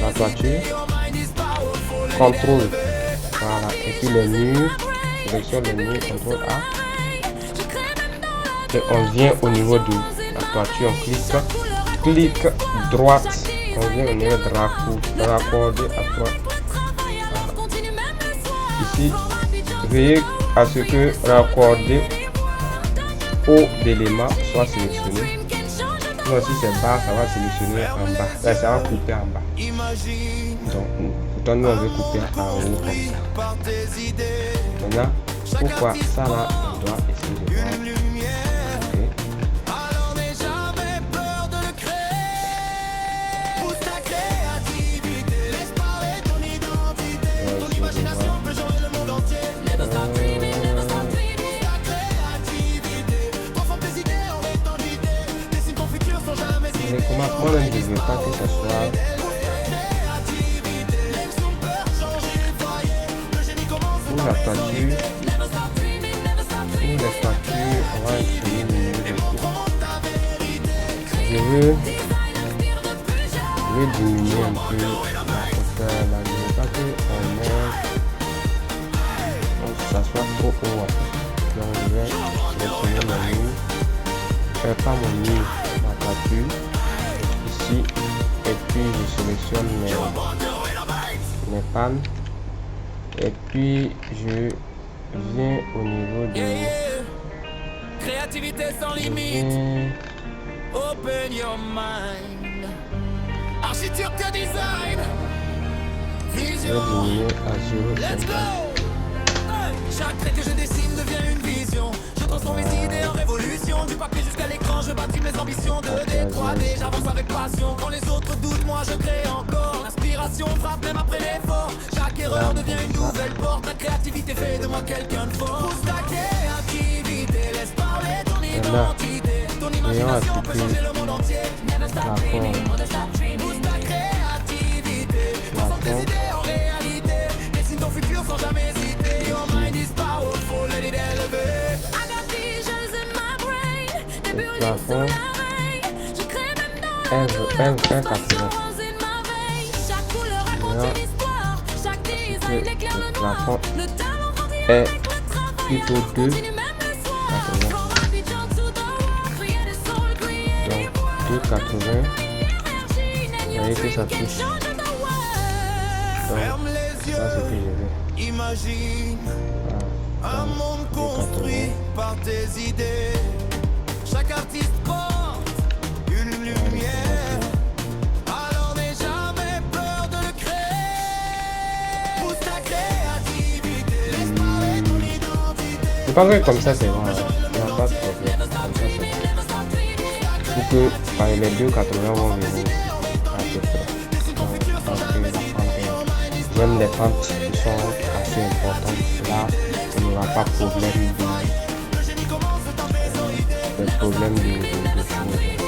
la toiture, contrôle, voilà, et puis les murs, sélectionne les murs, contrôle A, et on vient au niveau de la toiture, on clique droite, on vient au niveau de raccorder à droite. Ici, veuillez à ce que raccorder haut d'élément soit sélectionné. Donc si c'est bas, ça va sélectionner en bas. Là, ça va couper en bas. Donc pourtant nous on veut couper en haut comme ça. Maintenant, pourquoi ça là, on doit essayer de voir. Moi-même, je ne veux pas que ce soit pour la toiture. Pour la toiture, on va essayer de je veux diminuer un peu la hauteur. Là, je ne veux pas que ça soit trop haut. Donc, je vais sélectionner mon mur. Pas mon mur, ma toiture. Et puis je sélectionne mes pannes et puis je viens au niveau de créativité sans limite. Open your mind. Architecture design. Vision. Let's go. Chaque trait que je dessine devient une vision. Je transforme mes idées en révolution. Du papier jusqu'à l'écran, je bâtis mes ambitions. 2D, 3D, j'avance avec passion. Quand les autres doutent, moi je crée encore. L'inspiration frappe même après l'effort. Chaque erreur devient une nouvelle porte. La créativité fait de moi quelqu'un de fort. Pousse ta créativité, laisse parler ton identité. Ton imagination peut changer le monde entier. Never stop dreaming, never stop dreaming. Pousse ta créativité, transforme tes idées en réalité. Dessine ton futur sans jamais hésiter. Your mind is powerful, let it elevate. I got visions in my brain, des buildings sous la veille. Je crée même dans la douleur, constellation in my veille. Chaque couleur raconte une histoire, chaque design éclaire le noir. Le talent grandit avec le travail, alors continue même le soir. From Abidjan to the road, create a soul, create 2,80. Vous voyez que ça touche. Donc, ça c'est que je veux. Imagine Voilà. un monde construit par tes idées. Chaque artiste porte une lumière. Alors n'aie jamais peur de le créer. Pousse ta créativité, laisse parler ton identité. Je pense que comme ça c'est bon. Il n'y a pas de problème. Comme ça c'est bon. Pour que les 2,80 vont venir à peu près. Donc, parce que la pente j'aime les pentes qui sont assez importantes. Là, on n'aura pas de problème de problème de d'étanchéité.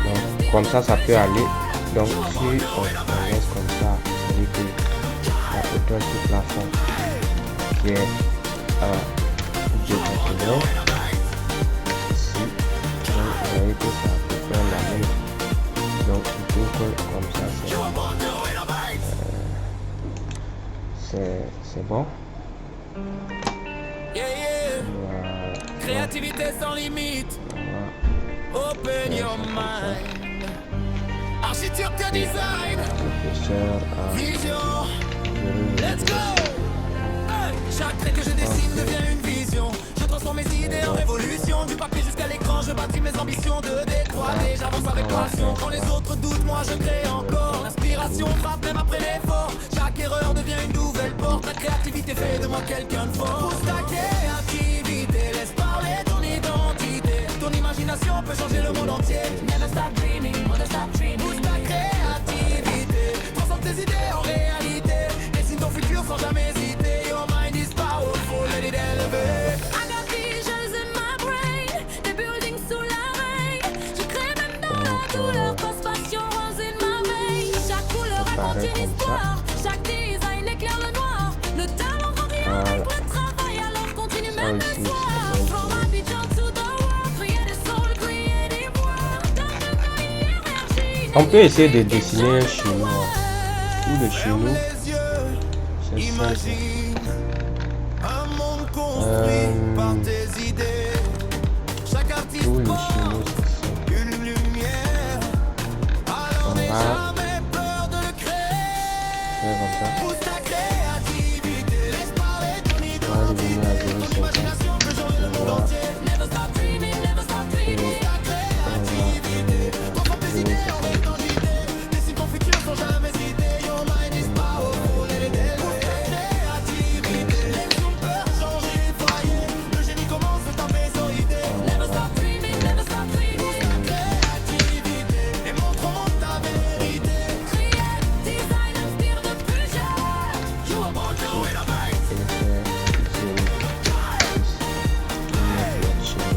Donc, comme ça peut aller. Donc, si on laisse comme ça, c'est-à-dire que la hauteur du plafond qui est 2,80 ici, donc vous voyez que ça peut faire la même. Donc plutôt que comme ça c'est bon. Yeah, yeah. Voilà. Créativité sans limite. Voilà. Open your mind. Architecture design. Épaisseur à Vision. Let's go. Hey. Chaque trait que je dessine devient une vision. Je transforme mes idées en révolution. Du papier jusqu'à l'écran, je bâtis mes ambitions de D3D. J'avance avec passion. Quand les autres doutent, moi je crée encore. L'inspiration frappe même après l'effort. Chaque erreur devient une nouvelle porte. La créativité fait de moi quelqu'un de fort. Pousse ta créativité, laisse parler ton identité. Ton imagination peut changer le monde entier. Never stop dreaming, never stop dreaming. Pousse ta créativité, transforme tes idées en réalité. Dessine ton futur sans jamais hésiter. Your mind is powerful, let it elevate. I got visions in my brain, des buildings sous la rain. Je crée même dans la douleur, cause passion rose in my veins. Chaque couleur raconte une histoire, chaque design éclaire le noir. Le talent grandit avec le travail, alors continue même le soir. From Abidjan to the world, créer des souls, créer des voix. Donne de ma énergie. On peut essayer de dessiner un chinois ou le Ferme chinois. les yeux, C'est simple. imagine un monde construit par tes idées. Chaque artiste Ou le porte chinois, c'est simple. une lumière. Alors n'aie va jamais peur de le créer. faire comme ça. Pousse ta créativité, laisse parler ton On va identité. revenir à 0,50. Imagination peut changer le monde entier. Never stop dreaming, never stop dreaming. Ta créativité, transforme tes idées en réalité. Dessine ton futur sans jamais hésiter. Your mind is powerful, let it elevate. Créativité, laisse ton peur changer de foyer. Le génie commence dans tes idées. Never stop dreaming, never stop dreaming. Ta créativité, et montre au monde ta vérité. Create, design, inspire de plus jeune. You are born to innovate. Et faire 0,6.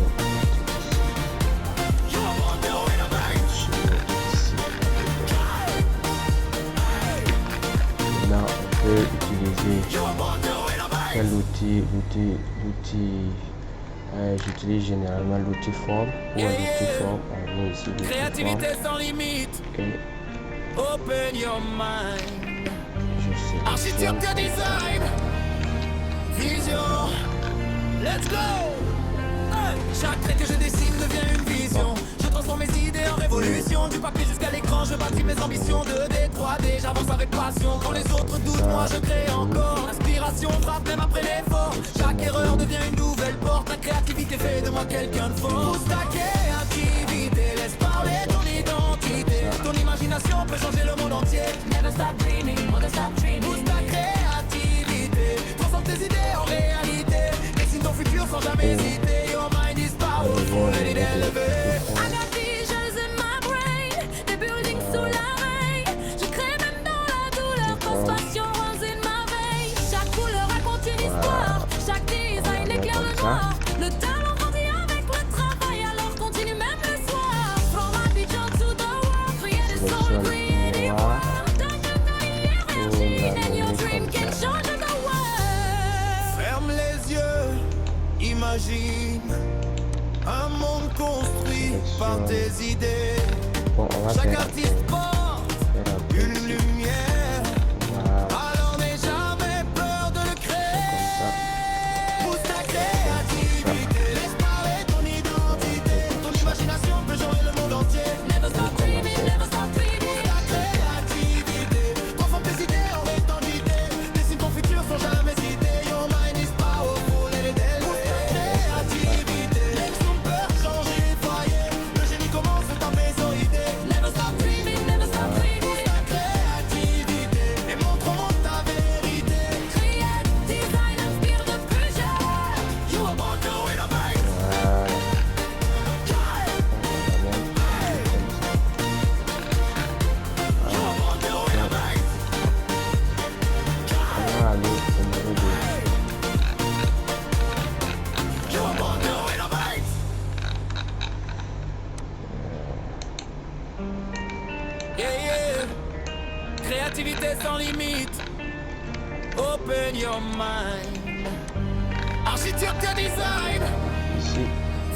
You are born to innovate. Maintenant, on peut utiliser You are born to innovate. quel outil j'utilise généralement l'outil forme ou l'outil forme. On met ici l'outil forme Créativité sans limite. et Open your mind. je sélectionne. Architecture design. Vision. Let's go. Hey. Chaque trait que je dessine devient une vision. Je transforme mes idées en révolution. Du papier jusqu'à l'écran, je bâtis mes ambitions de D3D. J'avance avec passion. Quand les autres doutent, moi je crée encore. L'inspiration frappe même après l'effort. Chaque erreur devient une nouvelle porte. La créativité fait de moi quelqu'un de fort. Pousse ta créativité, laisse parler ton identité. Ton imagination peut changer le monde entier. Never stop dreaming, never stop dreaming. Pousse ta créativité, transforme tes idées en réalité. Dessine ton futur sans jamais hésiter. Your mind is powerful, let it elevate. I got visions in my brain, des buildings sous la rain. Je crée même dans la douleur, cause passion rose in my veins. Chaque couleur raconte une histoire, chaque design éclaire le noir. Le talent grandit avec le travail, alors continue même le soir. From Abidjan to the world, créer des souls, créer des voix. Donne de ma énergie, and your dream can change the world. Ferme les yeux, imagine un monde construit par tes idées. Bon, on va Chaque faire artiste porte un peu une lumière. voilà, Alors n'aie jamais peur de le créer. comme ça. Pousse ta créativité, sans limite. Open your mind. Architecture design. Ici.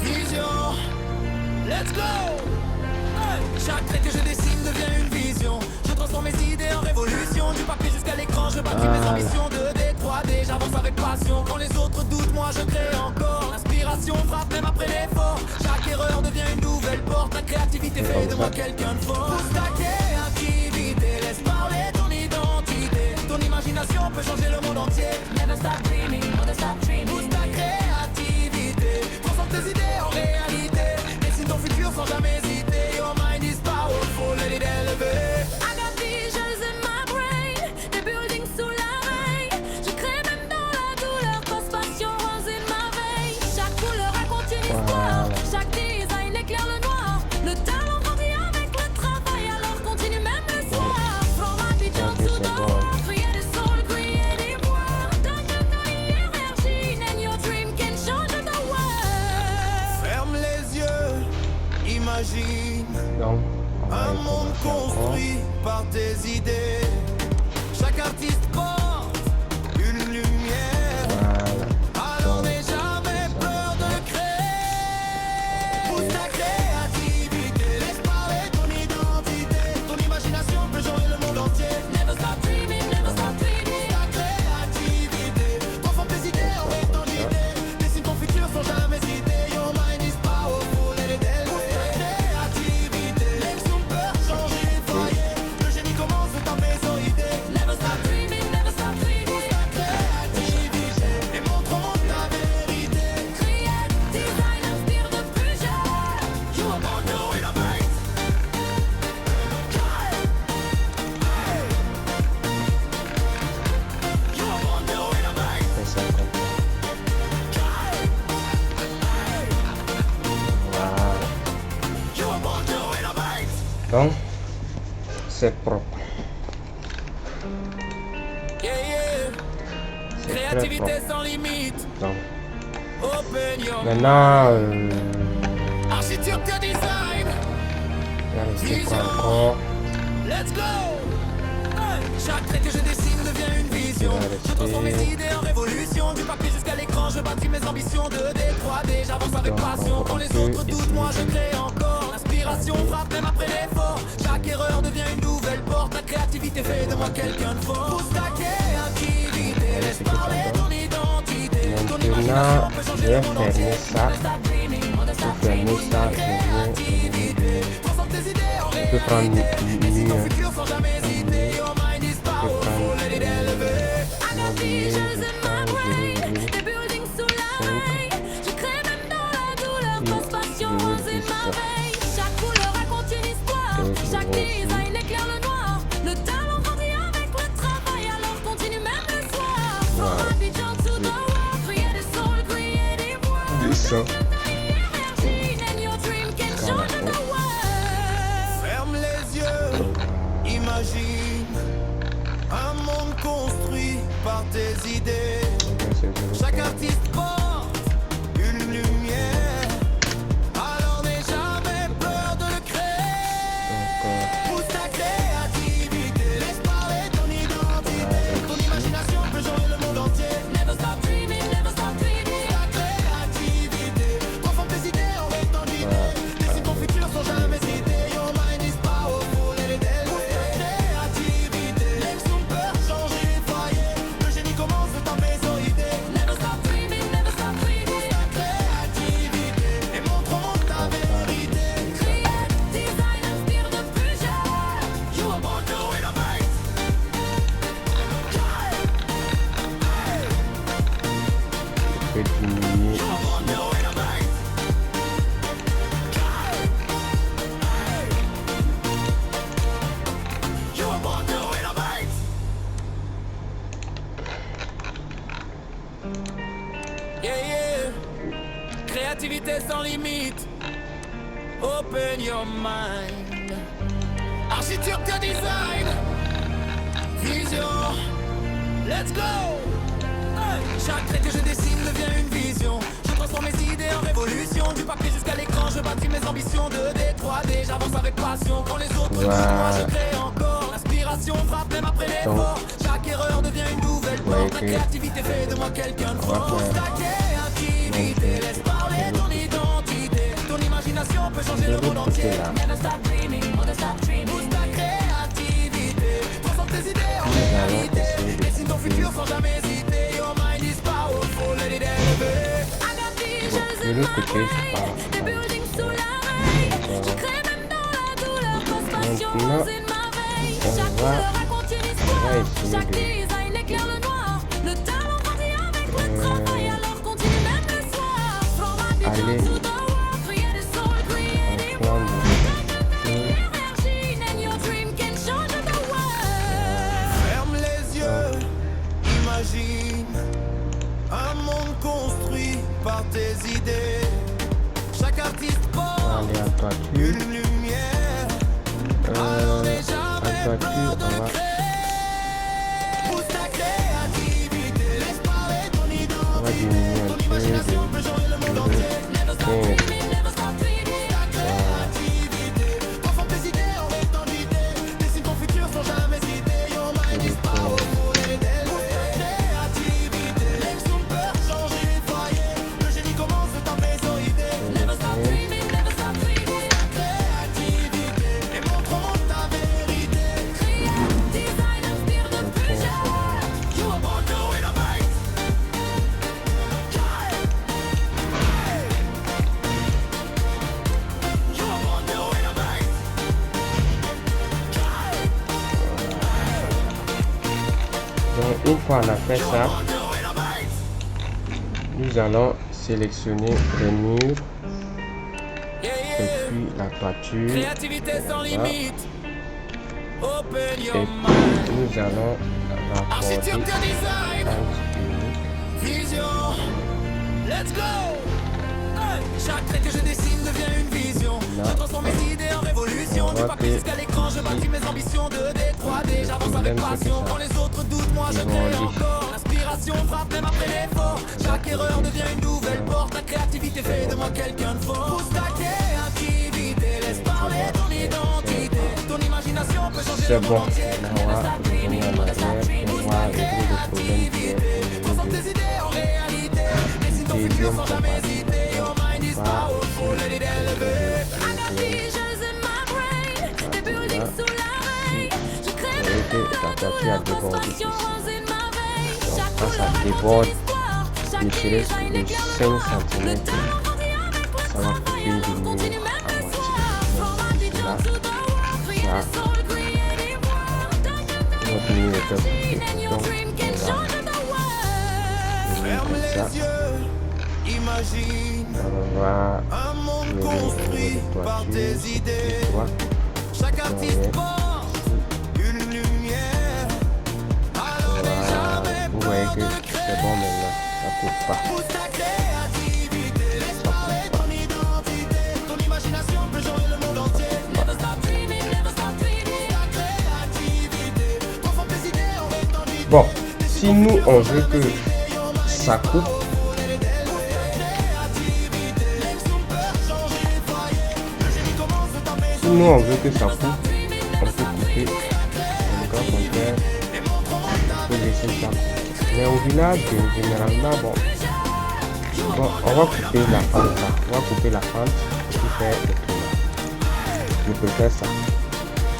Vision. Let's go. Hey. Chaque trait que je dessine devient une vision. Je transforme mes idées en révolution. Du papier jusqu'à l'écran, je bâtis mes ambitions de D3D. J'avance avec passion. Quand les autres doutent, moi je crée encore. L'inspiration frappe même après l'effort. Chaque erreur devient une nouvelle porte. La créativité fait de moi quelqu'un de fort. Pousse ta créativité, laisse parler ton identité. Ton imagination peut changer le monde entier. Never stop dreaming, never stop dreaming. Pousse ta créativité, transforme tes idées en réalité. Dessine ton futur sans jamais hésiter. Your mind is powerful, let it elevate. I got visions in my brain, des buildings sous la rain. Je crée même dans la douleur, cause passion rose in my vein. Chaque couleur raconte une histoire, chaque design éclaire le noir. Le talent grandit avec le travail, alors continue même le soir. From Abidjan to the world, create a soul, create a world. Donne de énergie, and your dream can change the world. Ferme les yeux, imagine Donc, on va un aller monde commencer encore. construit par tes idées. Chaque artiste porte une lumière. Voilà. Alors n'aie jamais peur de créer. Pousse ta créativité, laisse parler ton identité. Ton imagination peut changer le monde entier. Never stop dreaming, never stop dreaming. Pousse ta créativité, transforme tes idées en rétangité. Dessine ton futur sans jamais hésiter. Your mind is powerful, let it elevate. Pousse ta créativité, même son peur changer foyer. Le génie commence dans tes idées. Never stop dreaming, never stop dreaming. Pousse ta créativité et montre au monde ta vérité. Create, design, inspire de plus jeune. You are born to innovate. You are born to innovate. Fais ça comme ça. Voilà. You are born to innovate. Donc, c'est propre. Yeah, yeah. C'est très Créativité propre. sans limite. Donc, Open your mind. maintenant, Architecture design. il y a resté quoi encore? Let's go. Hey. Chaque trait que je dessine devient une vision. Je transforme mes idées en révolution. Du papier jusqu'à l'écran, je bâtis mes ambitions de D3D. J'avance avec passion. Quand les autres doutent, moi je crée encore. L'inspiration frappe même après l'effort. Chaque erreur devient une nouvelle porte. La créativité fait de moi quelqu'un de fort. Pousse ta créativité, laisse parler ton identité. Ton imagination Maintenant, peut je changer vais le monde fermer entier. ça. Stop dreaming, never Pour stop fermer dreaming. ça, Transforme tes idées en je peux prendre Dessine ton mieux. futur sans jamais hésiter. Your mind is powerful, let it elevate. I got visions in my brain, des buildings sous la rain. Je crée même dans la douleur, cause passion rose in my vein. Chaque couleur raconte une histoire, chaque design éclaire le noir. Le talent grandit avec le travail, alors continue même le soir. From Abidjan to the world, create a soul, create a world. Ça. Énergie, and your dream can change the world. Ferme les yeux, imagine un monde construit par tes idées. Chaque artiste porte une lumière. Alors n'aie jamais peur de le créer. Pousse ta créativité, laisse parler ton identité. Ton imagination peut changer le monde entier. Never stop dreaming, never stop dreaming. Ta créativité, transforme tes idées en rétangité. Dessine ton futur sans jamais hésiter. Your mind is powerful, let it elevate. Ta créativité, même son peur changer foyer. Le génie commence dans tes idées. Never stop dreaming, never stop dreaming. Ta créativité et montre au monde ta vérité. Create, design, inspire de plus jeune. You are born to innovate. Je peux diminuer. You are born to innovate. You are born to innovate. Yeah, yeah. Créativité sans limite. Open your mind. Architecture design. Vision. Let's go. Hey. Chaque trait que je dessine devient une vision. Je transforme mes idées en révolution. Du papier jusqu'à l'écran, je bâtis mes ambitions de D3D. J'avance avec passion. Quand les autres doutent, moi je crée encore. L'inspiration L'inspiration frappe même après l'effort. Chaque erreur devient une nouvelle porte. La créativité fait de moi quelqu'un de fort. Pousse ta créativité, laisse parler ton identité. Ton imagination peut changer le monde entier. Never stop dreaming, never stop dreaming. Pousse ta créativité, transforme tes idées en réalité. Dessine ton futur sans jamais hésiter. Your mind is powerful, let it elevate. I got visions De in l'autre my côté, brain, des buildings sous la rain. Je crée même dans la douleur, cause passion Maintenant, in my veins. on Chaque va- couleur raconte une on va histoire. essayer Chaque de- design éclaire le noir. Le talent grandit avec le travail, alors continue même le soir. From Abidjan Allez. to the world, create a soul, create a plan world. de Énergie, and your dream can change the world. Ferme les yeux, imagine un monde construit par tes idées. Chaque artiste porte aller à toiture. une lumière. Alors n'aie À jamais toiture, peur de on va créer. Pousse ta créativité, laisse parler ton on va identité. diminuer un Ton peu imagination peut changer le monde entier. Never stop de dreaming, never stop dreaming. Ta créativité, transforme tes idées en étendité. Dessine ton futur sans jamais hésiter. Your mind is powerful, let it elevate. Ta créativité, lève son peur, changer les foyers. Le génie commence de ta idée. Never stop dreaming, never stop dreaming. Ta créativité, et montre au monde ta vérité. Design inspire de plusieurs. You are born to innovate. You are born to innovate. Donc une fois on a fait ça, nous allons sélectionner les murs Yeah, et yeah. puis la toiture. Créativité sans Voilà. limite. Open Et your puis mind. nous allons l'accorder Architecture design. un Vision. Let's go. Hey. Chaque trait que je dessine devient une vision. Là. Je transforme mes idées en révolution. On Du voit papier que jusqu'à l'écran, je bâtis mes ambitions de D3D. J'avance avec problème, c'est que passion. ça- Quand les autres doutent, moi je ils vont crée en ligne. encore. L'inspiration frappe même après l'effort. Chaque erreur devient une nouvelle porte. La créativité fait de moi quelqu'un de fort. Pousse ta créativité, laisse parler ton identité. Ton imagination peut changer C'est le bon. monde entier. Là, on va revenir en arrière pour voir régler le problème qui est au Transforme niveau tes idées en réalité. Dessine ton du futur deuxième sans jamais hésiter. Your mind is compartiment. powerful, let it elevate. I got visions in my brain, des buildings sous la rain. Je crée Vous voyez que la toiture a cause débordé passion ici. in my veins. Donc Chaque quand ça couleur déborde, raconte une histoire. Chaque je serai sur design les éclaire le 5 noir. Le cm. talent grandit avec le Ça va travail, couper alors le continue mur même à le moitié. soir. From Abidjan to the world, create a soul, create a world. Notre mur est coupé. And your Donc dream can on va change the world. Ferme comme ça. les yeux, imagine On va un monde lever au niveau construit de par toiture. tes idées. Tu vois, Chaque artiste Ouais. porte une lumière. Alors n'aie jamais vous voyez peur que de c'est créer. bon maintenant. Ça coupe pas. Pousse ta créativité, laisse parler ton identité. Ton imagination peut changer le monde entier. Never stop dreaming, never stop dreaming. Ta créativité, transforme tes idées en étendue. Bon, si nous on veut que ça coupe, si nous on veut que ça coupe, on peut couper. En cas contraire, on peut laisser ça. Mais au village, généralement, bon, on va couper la fente là. On va couper la fente et puis faire le tournant. Je peux faire ça.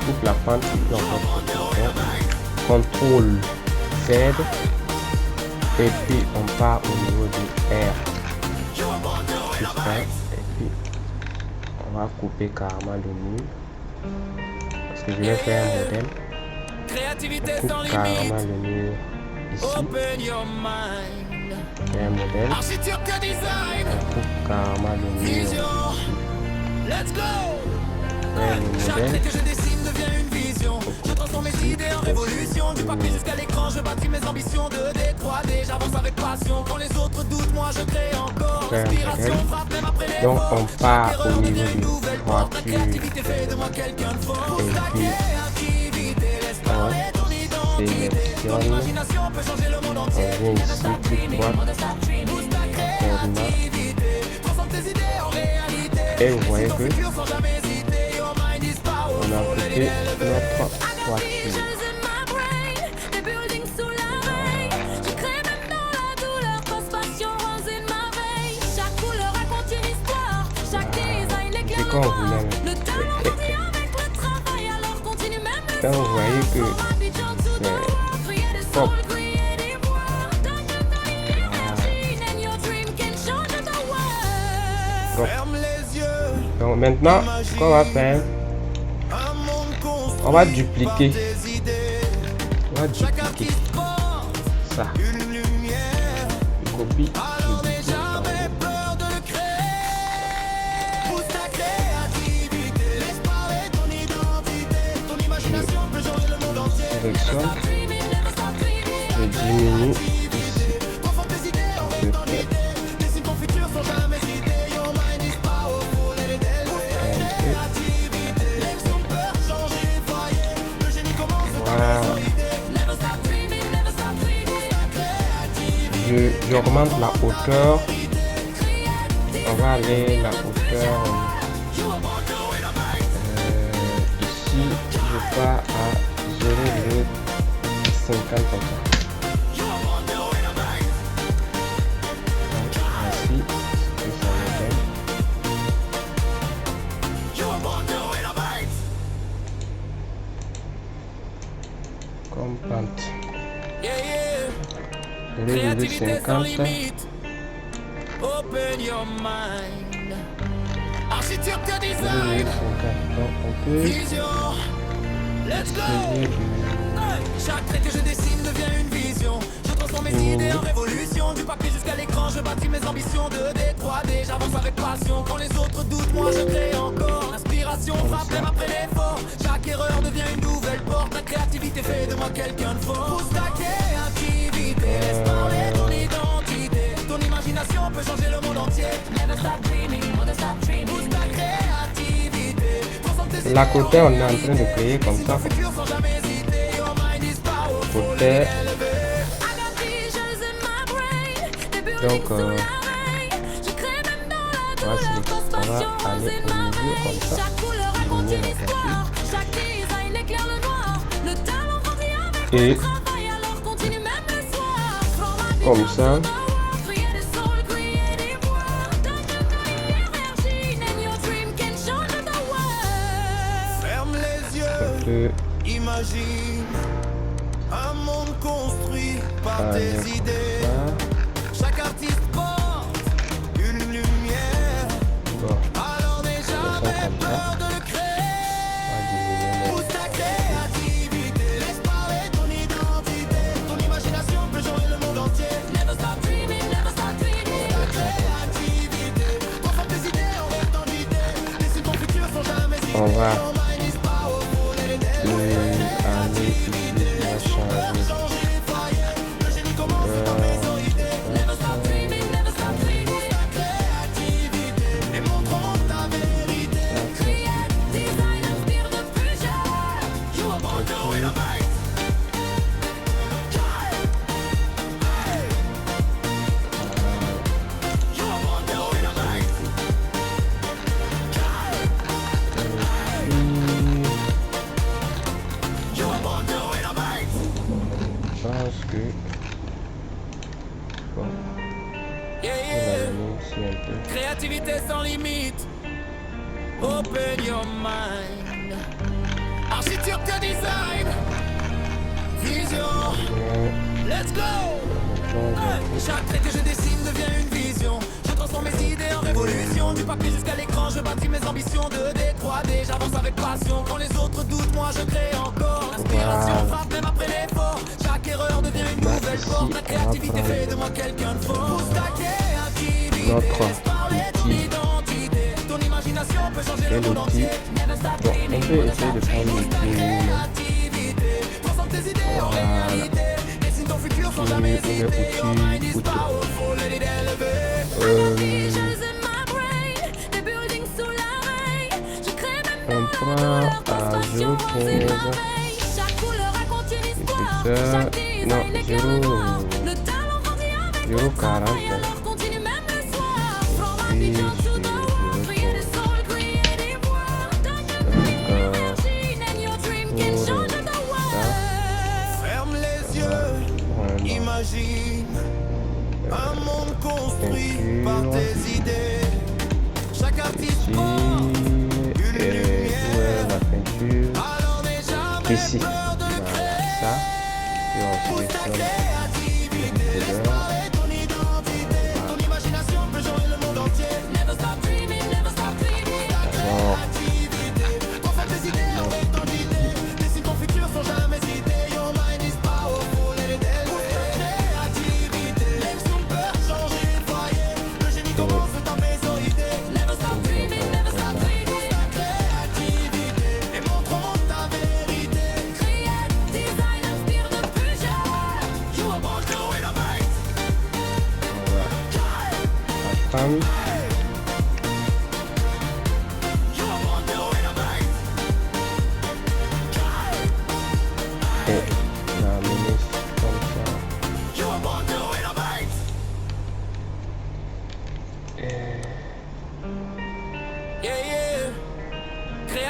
Coupe la fente et puis on va couper. Contrôle Z et puis on part au niveau du R. Jusqu'à, et puis on va couper carrément le mur. Parce que je vais faire un modèle. Créativité On sans coupe carrément limite. le mur ici. Open your mind. J'ai un modèle. Architecture design. On coupe carrément le mur Vision. ici. Let's go. Faire le Chaque trait modèle. que je dessine devient une vision. Je transforme mes idées en révolution. Du papier jusqu'à l'écran, je bâtis mes ambitions de D3D. J'avance avec passion. Quand les autres doutent, moi je crée encore. Faire un L'inspiration modèle. frappe même après les Donc forts. on part Chaque au erreur niveau devient une du nouvelle porte. La toiture. créativité fait de moi quelqu'un de fort. Et Ta puis créativité, laisse parler ton identité. Ton sélectionne. imagination peut changer le monde On entier. vient ici, clic droit, Pousse ta créativité, transforme tes idées en réalité. et vous voyez Ton que futur sans jamais hésiter. Your mind is on a powerful, let coupé it elevate. notre toiture. quand vous l'aimez. Le talent grandit avec le travail, alors continue même le Quand vous soir. voyez que From Abidjan to c'est New York, create a pop. soul, create a world. Don't you know you're a machine and your dream can change the world. Donc, Ferme les yeux, donc maintenant, ce qu'on va faire, un monde construit on va dupliquer. par tes idées. On va Chaque dupliquer artiste porte ça. une lumière. Je copie. Alors Je n'aie duplicate. jamais peur de le créer. Pousse ta créativité. Laisse parler ton identité. Ton imagination peut changer le monde entier. Sélectionne. Dreaming, never stop dreaming. Je diminue ici. Transforme tes idées en Je ton fais idée. Dessine ton futur sans jamais hésiter. Your mind is powerful. Let it elevate. Créativité. Laisse ton peur changer, foyer. Le génie commence par Voilà. les idées. Never stop dreaming. Never stop dreaming. J'augmente la hauteur. On va aller la hauteur. Ici, je pars à 0,50 comme ça. Ainsi, ce que ça me donne. Comme pente. Yeah, yeah. 0,50. sans limite. Open your mind. Architecture design. 0,50. Donc, on peut Vision. Let's go. essayer de... Hey. Chaque trait que je dessine devient une vision. Je transforme mes idées en révolution. Du papier jusqu'à l'écran, je bâtis mes ambitions. 2D, 3D, j'avance avec passion. Quand les autres doutent, moi je crée encore. L'inspiration frappe même après l'effort. Chaque erreur devient une nouvelle porte. La créativité fait de moi quelqu'un de fort. Pousse ta créativité. Laisse parler ton identité. Ton imagination peut changer le monde entier. Never stop dreaming, never stop dreaming. Pousse ta créativité. Transforme tes idées Là, côté, on est en train de créer comme ça. futur sans jamais hésiter. Your mind is powerful. Côté, I got visions in my brain. Des buildings donc, sous la rain. Je crée même dans la on va douleur. Conspiration aller in au my milieu veins. comme ça. Chaque couleur raconte Diminuer une la histoire. Chaque design éclaire le noir. Le talent grandit avec Et le travail, alors continue même le soir. From Abidjan comme to ça. New York, create a soul, create a world. Don't you know you're a machine and your dream can change the world. Ferme les on yeux, peut imagine un monde construit par aller tes comme idées. ça. Chaque artiste porte une lumière. Bon, Alors n'aie jamais comme ça. peur de le on créer. va diminuer Pousse ta créativité, laisse parler ton identité. Ton imagination peut changer le monde entier. Never stop dreaming, never stop dreaming. Créativité, transforme tes idées en autant d'idées. Dessine ton futur sans jamais hésiter. On va Your mind is powerful, let it aller ici, on va changer. changer les foyers. Le génie commence par mes idées. Never stop dreaming, never stop dreaming. Créativité, et montrons ta vérité. Create, design, inspire de plus jeune. You are born to innovate. You are born to innovate. You are born to innovate. Je pense que... Bon, Yeah, on va yeah. aller ici un peu. Créativité sans limite. Open your mind. Architecture design. Vision. Ouais, Let's go. on Hey. Chaque trait que je dessine devient une vision. Je transforme mes idées en révolution. Du papier jusqu'à l'écran, je bâtis mes ambitions. 2D, 3D, j'avance avec passion. Quand les autres doutent, moi je crée encore. L'inspiration Voilà. frappe même après l'effort. Chaque erreur devient une Là, nouvelle ici, porte. La on va créativité prendre fait de moi quelqu'un de fort. Pousse ta créativité. notre Laisse parler ton outil. identité. Ton imagination peut changer Quel le monde outil? entier. Never stop Bon, dreaming, on peut never essayer de stop prendre dreaming. le minimum. Créativité. Transforme tes idées en Voilà. réalité. Dessine ton futur sans jamais hésiter. Your mind is Outil. powerful, let it elevate. Visions in my brain. Des buildings sous la rain. Je crée même On dans la prend douleur. à Conspiration in 0,15. my veins. Chaque couleur raconte une histoire. ça, Chaque design non, éclaire le 0, noir. Le talent grandit avec le 0,40. travail, alors continue même le soir. From Et Abidjan to c'est New York, create a soul, create a world. Don't you know you're a machine and your dream can change the world. Ferme les yeux, Vraiment. imagine un monde construit Peinture. par tes idées. Chaque artiste porte Ici,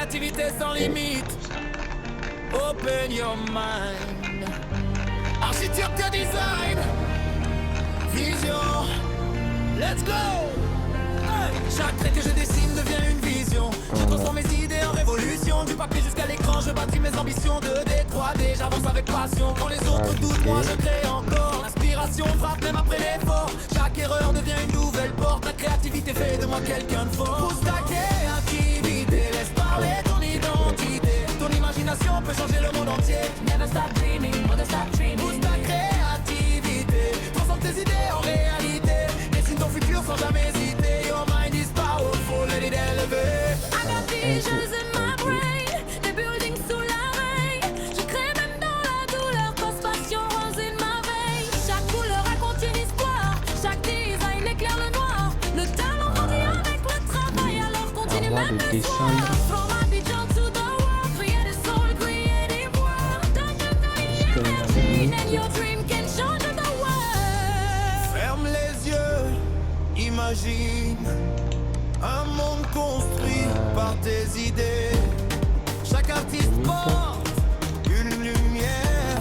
Créativité sans limite. Open your mind. Architecture design. Vision. Let's go. Hey. Chaque trait que je dessine devient une vision. Je transforme mes idées en révolution. Du papier jusqu'à l'écran, je bâtis mes ambitions. 2D, 3D, j'avance avec passion. Quand les autres doutent, moi je crée encore. L'inspiration frappe même après l'effort. Chaque erreur devient une nouvelle porte. La créativité fait de moi quelqu'un de fort. Pousse ta créativité, laisse parler ton identité. Ton imagination peut changer le monde entier. Never stop dreaming, never stop dreaming. Pousse ta créativité, transforme tes idées en réalité. Dessine ton futur sans jamais hésiter. Your mind is powerful, let it elevate. I got visions in my brain, des buildings sous la rain. Je crée même dans la douleur, cause passion rose in my vein. Chaque couleur raconte une histoire, chaque design éclaire le noir. Le talent grandit avec le travail, alors continue même le soir. From Abidjan to the world, create a soul, creative world. Don't you know you're a machine and your dream can change the world. Ferme les yeux, imagine un monde construit par tes idées. Chaque artiste porte une lumière.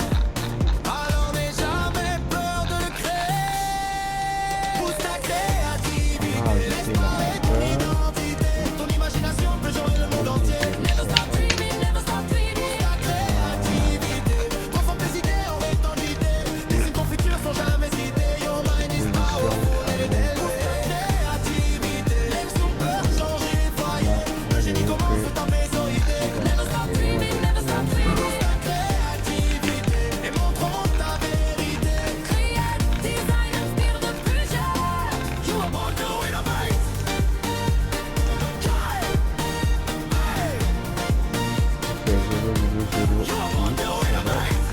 Alors n'aie jamais peur de le créer. Pousse ta créativité, laisse parler ton identité. Ton imagination peut changer le monde entier. Never stop dreaming, never stop dreaming. Pousse ta créativité, transforme tes idées en étendité. Dessine ton futur sans jamais hésiter. Your mind is powerful, let it elevate. Créativité, laisse ton peur changer les foyers. Le génie commence dans mes idées. Never stop dreaming, never stop dreaming. Pousse ta créativité et montre au monde ta vérité. Create, design, inspire de plus jeune. You are born to innovate. You are born to innovate.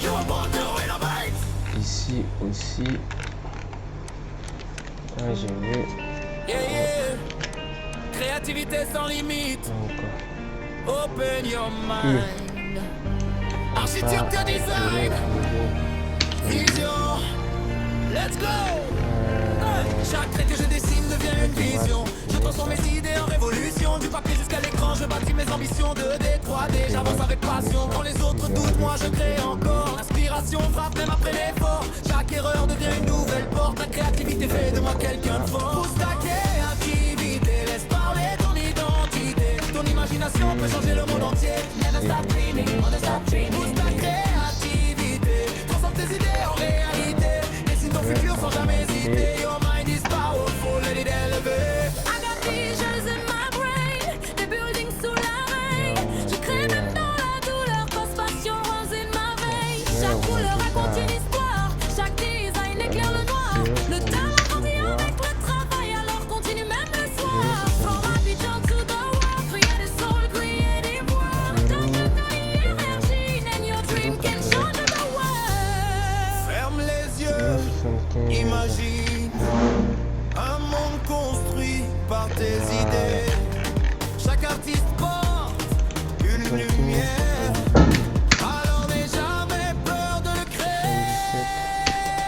You are born to innovate. Ici aussi. Ah, j'ai vu. Yeah, yeah. Créativité sans limite. Encore. Open your mind. Architecture design. Vision. Let's go. Hey. Chaque trait que je dessine devient une vision. Je transforme mes idées en révolution. Du papier jusqu'à l'écran, je bâtis mes ambitions. 2D, 3D, j'avance avec passion. Quand les autres doutent, moi je crée encore. L'inspiration frappe même après l'effort. Chaque erreur devient une nouvelle porte. La créativité fait de moi quelqu'un de fort. Pousse ta créativité, laisse parler ton identité. Ton imagination peut changer le monde entier. Never stop dreaming, never stop dreaming. Pousse ta créativité, transforme tes idées en réalité. Dessine ton futur sans jamais hésiter. Your mind is powerful, let it elevate. I got visions in my brain, des buildings sous la rain. Je crée même dans la douleur, cause passion rose in my vein. Chaque couleur raconte une histoire, chaque design éclaire le noir. Le talent grandit avec le travail, alors continue même le soir. From Abidjan to the world, create a soul, creative world. Don't you know you're a machine and your dream can change the world. Ferme les yeux, imagine un monde construit par tes idées. Chaque artiste porte une lumière. Alors n'aie jamais peur de le créer.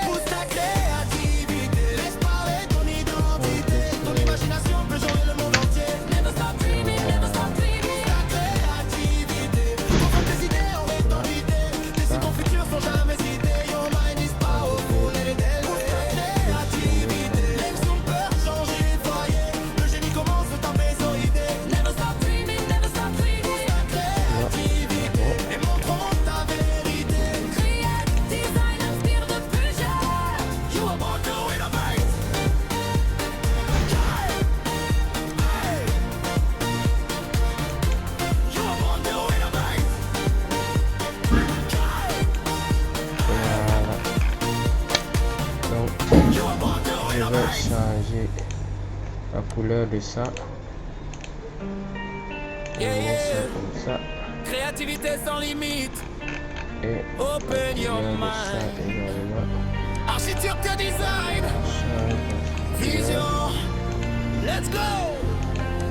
Pousse ta créativité, laisse parler ton identité. Ton imagination peut changer le monde entier. Never stop dreaming, never stop dreaming. Ta créativité, transforme tes idées en étendité. Dessine ton futur sans jamais hésiter. Your mind is powerful, let it elevate. Créativité, laisse ton peur changer les foyers. Le génie commence dans mes idées. Never stop dreaming, never stop dreaming. Ta créativité et montre au monde ta vérité. Create, design, inspire de plus jeune. You are born to innovate. You are born to innovate. Donc, You are born to je vais innovate. changer la couleur de ça. Yeah, Je mets ça yeah. comme ça. Créativité sans limite. Et Open your la couleur de mind. ça également. Architecture design. Change. Vision. Let's go.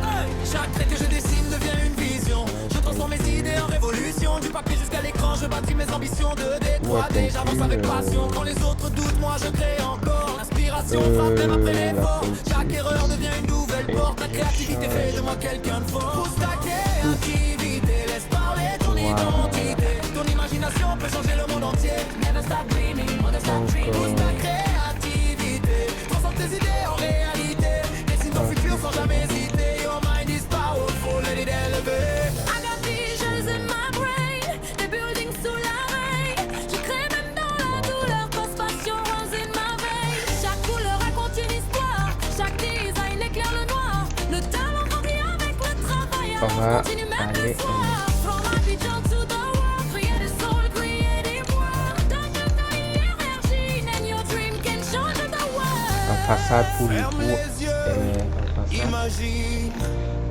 Hey. Chaque trait que je dessine devient une vision. Je transforme mes idées en révolution. Du papier jusqu'à l'écran, je bâtis mes ambitions de détroiter. J'avance avec passion, quand les autres doutent, moi je crée encore. L'inspiration frappe même après l'effort. Chaque erreur devient une nouvelle porte. La créativité fait de moi quelqu'un de fort. Pousse ta créativité, laisse parler ton identité. Ton imagination peut changer le monde entier. Never stop dreaming, never stop dreaming. Pousse ta créativité, transforme tes idées en réalité. Dessine ton futur sans jamais hésiter. Your mind is powerful, let it elevate. I got visions in my brain, des buildings sous la rain. Je crée même dans la douleur, cause passion runs in my veins. Chaque couleur raconte une histoire, chaque design éclaire le noir. Le talent grandit avec le travail, alors continue même le soir. From Abidjan to the world, créer des souls, créer des worlds. Donne de ta énergie, and your dream can change the world. En façade pour le Ferme coup, les yeux, en façade, imagine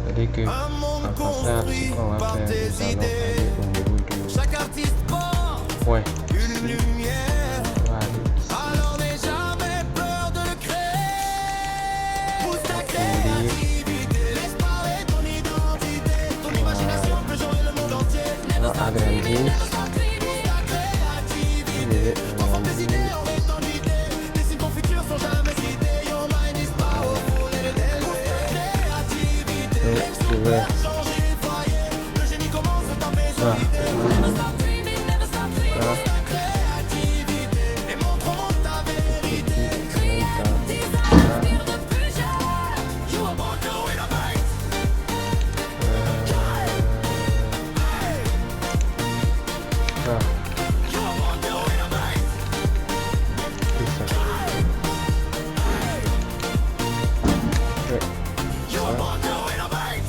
c'est-à-dire que un monde en façade, construit on va par faire, tes nous allons idées. aller au niveau de... Chaque artiste porte Ouais, une lumière. on va aller ici. Alors n'aie jamais peur de le créer. Pousse ta créativité, laisse parler ton identité. Ton imagination peut changer le monde entier. On va agrandir. Pousse ta créativité, transforme tes idées en étendue. Dessine ton futur sans jamais hésiter. Your mind is powerful, let it elevate. Créativité, Donc, je vais... changer les foyers. Le génie commence dans tes Ça, Never stop dreaming, never stop dreaming. ça, Ta créativité et montre au monde ta vérité. Inspire de plus jeune. You are born to innovate. ça, You are born to innovate. c'est ça. Ouais. You are born to innovate.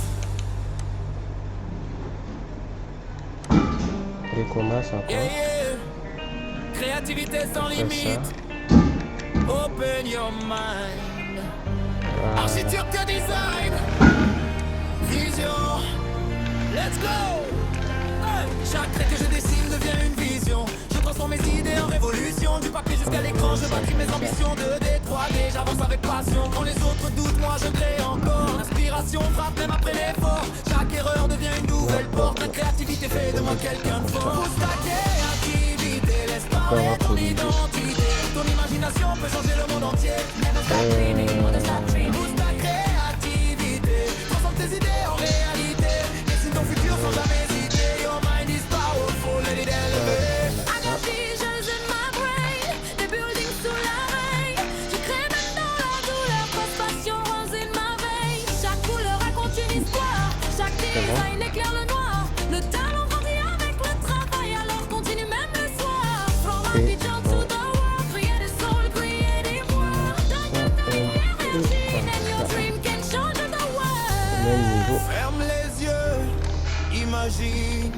Recommence encore. Yeah, yeah. Créativité sans Comme limite. ça. Open your mind. Voilà. Architecture design. Vision. Let's go. Hey. Chaque trait que je dessine devient une vision. Je transforme mes idées en révolution. Du papier jusqu'à l'écran, je bâtis mes ambitions de D3D. J'avance avec passion. Quand les autres doutent, moi je crée encore. L'inspiration frappe même après l'effort. Chaque erreur devient une nouvelle porte. La créativité fait de moi quelqu'un de fort. Pousse ta créativité, laisse parler ton identité. Ton imagination peut changer le monde entier. Never stop dreaming, never stop dreaming. Pousse ta créativité, transforme tes idées en réalité. Dessine ton futur sans jamais hésiter. Your mind is powerful, let it elevate. I got visions in my brain, des buildings sous la rain. Je crée même dans la douleur, cause passion runs in my veins. Chaque couleur raconte une histoire, chaque design éclaire le noir. Le talent grandit avec le travail, alors continue même le soir. From Abidjan to the world, créer des souls, créer des worlds. Donne de ta énergie, and your dream can change the world. Même niveau. Ferme les yeux, imagine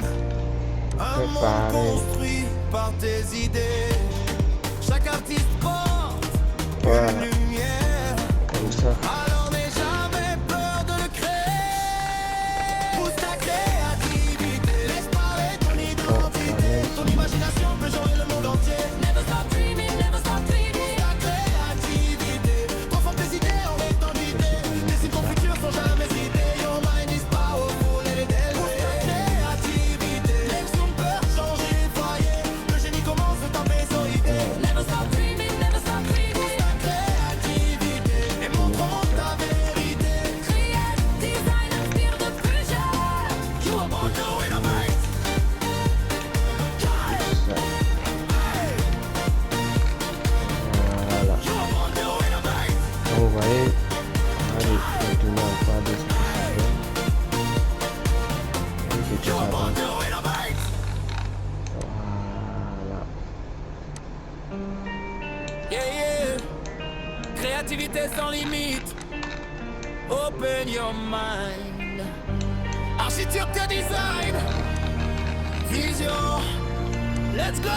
un monde Pareil. construit par tes idées. Chaque artiste porte Voilà. une lumière. Comme ça. Alors n'aie jamais peur de le créer. Pousse ta créativité, laisse parler ton identité. Ton imagination peut changer le monde entier. Never stop dreaming, never stop dreaming. Ta créativité, transforme tes idées en étendue. Dessine ton futur sans jamais hésiter. Your mind is powerful, let it elevate. Ta créativité, lève son peur, changer les foyers. Le génie commence dans tes idées. Never stop dreaming, never stop dreaming. Ta créativité et montre au monde ta vérité. Créate, design, inspire de plus jeune. You are born to innovate. Voilà. You are born to innovate. Donc, vous voyez, allez, maintenant on va description. Et c'est tout You are ça. born to innovate. Voilà. Yeah, yeah. Créativité sans limite. Open your mind. Architecture design. Vision. Let's go.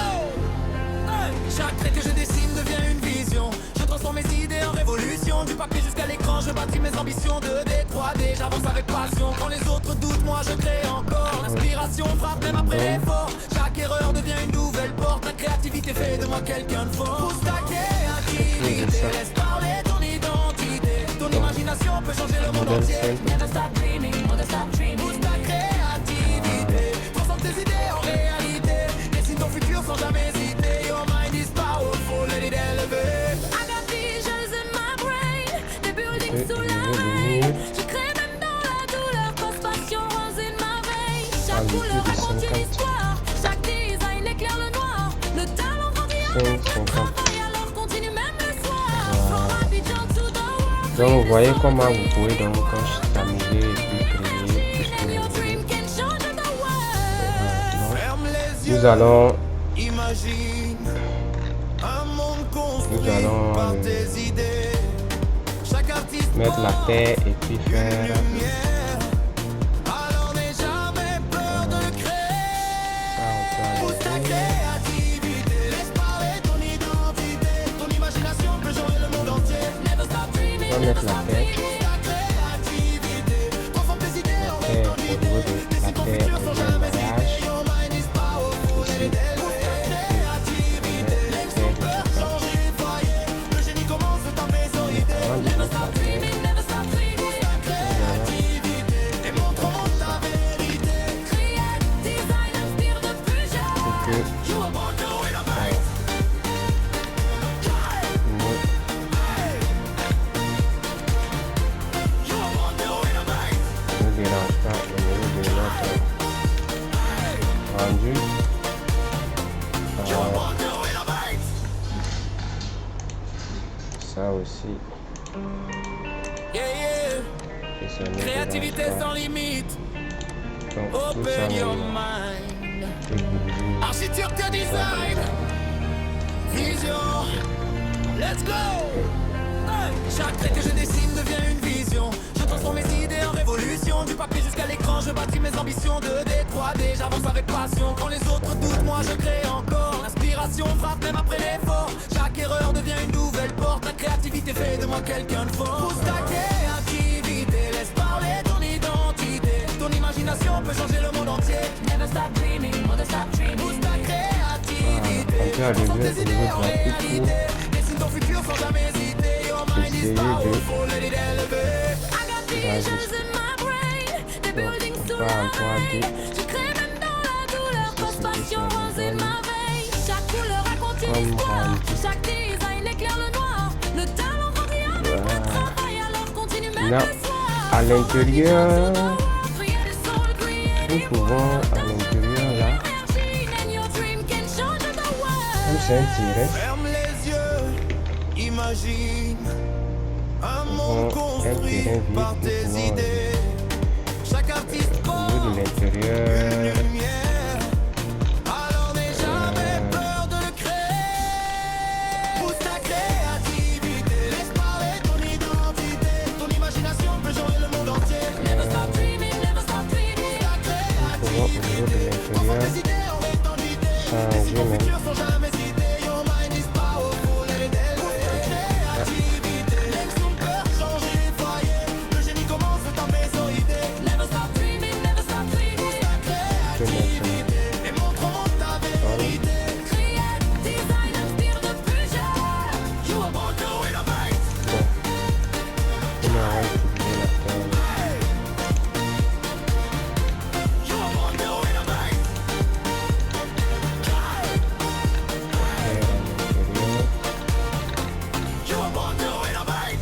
Hey. Chaque trait que je dessine devient une vision. Je transforme mes idées en révolution. Du papier jusqu'à l'écran, je bâtis mes ambitions de D3D. J'avance avec passion. Quand les autres doutent, moi je crée encore. L'inspiration frappe même après l'effort. Chaque erreur devient une nouvelle porte. La créativité fait de moi quelqu'un de fort. Pousse ta créativité, laisse parler ton identité. Ton imagination peut changer le monde entier. Never stop dreaming, never stop dreaming. Pousse ta créativité, transforme tes idées en réalité. Dessine sans jamais hésiter. Your mind is powerful, let it elevate. I got visions in my brain, des buildings sous au la niveau du rain. mur, Je crée même dans la douleur, cause passion runs in my veins. Chaque Ah, couleur liquide raconte une 50. histoire, chaque design éclaire le noir. Le talent grandit avec le 50. travail, alors continue même le soir. From Abidjan to the world. Donc vous voyez comment vous pouvez donc quand s'amuser et puis créer tout ce And que your vous voulez. dream can change the world. Ferme les yeux, Nous allons imagine un monde construit Nous allons, par tes idées. Chaque artiste mettre la terre et puis faire lumière. Alors n'aie jamais peur de le créer. ça on Pousse peut ta arrêter. créativité, laisse parler ton identité. Ton imagination peut changer le monde entier. Never stop dreaming, On va never mettre la stop terre. dreaming. Pousse ta créativité, transforme tes idées en Terre au réalité. niveau de la Décide ton terre futur on sans met le jamais mariage hésiter. Your mind is powerful, let it elevate. Pousse ta créativité, laisse ton peur changer les foyers. Le génie commence dans tes idées. avant de Never mettre la stop terre dreaming, never stop dreaming. Pousse ta créativité et montre au monde ta vérité. Créate, design, inspire de plus jeune. pour que You are born to win a ça fight. You are born to win a fight. ne dérange pas au niveau de notre rendu. You are born to win a fight. Ça aussi, Yeah, yeah. et ça ne Créativité dérange sans pas. limite. Donc tout ça Open your maintenant, mind. c'est pour Architecture design. Vision. Let's go. Hey. Chaque trait que je dessine devient une vision. Je transforme mes idées en révolution. Du papier jusqu'à l'écran, je bâtis mes ambitions. 2D, 3D, j'avance avec passion. Quand les autres doutent, moi je crée encore. L'inspiration frappe même après l'effort. Chaque erreur devient une nouvelle porte. La créativité fait de moi quelqu'un de fort. Pousse ta créativité, laisse parler ton identité. Ton imagination peut changer le monde entier. Never stop dreaming, never stop dreaming. Pousse ta créativité, on peut arriver transforme au tes niveau idées de en la réalité. Dessine ton futur sans jamais hésiter. Your mind is Essayer de- powerful, let it elevate. I got visions in my brain, des buildings on sous part la en 3D. rain. Je crée même dans la douleur, cause c'est passion ça, runs in donne. my veins. Chaque couleur raconte une Comme histoire, réalité. chaque design éclaire le noir. Le talent grandit avec le Voilà. travail, alors continue même Là, le soir. à l'intérieur, Créer des souls, créer nous des pouvons à l'intérieur là, Imagine and your dream can change the world. comme c'est un tiret, Ferme les yeux, imagine un monde un construit terrain vide, par nous tes pouvons idées. Chaque artiste au niveau porte de l'intérieur, une lumière. Alors n'aie jamais peur de le créer. Pousse ta créativité, laisse parler ton identité. Ton imagination peut changer le monde entier. Never stop dreaming, never stop dreaming. Ta nous pouvons au niveau de transforme l'intérieur tes idées en réalité. changer Ton même. futur sans jamais hésiter. Your mind is powerful, let it elevate. Créativité, laisse ton cœur changer les foyers. Le génie commence dans tes idées. Never stop dreaming, never stop dreaming. Ta créativité et montre au monde ta vérité. Créate, design, inspire de plus jeune. You are born to win a fight. On va utiliser la terre, You are born to win a fight. terre à l'intérieur. You are born to win a fight.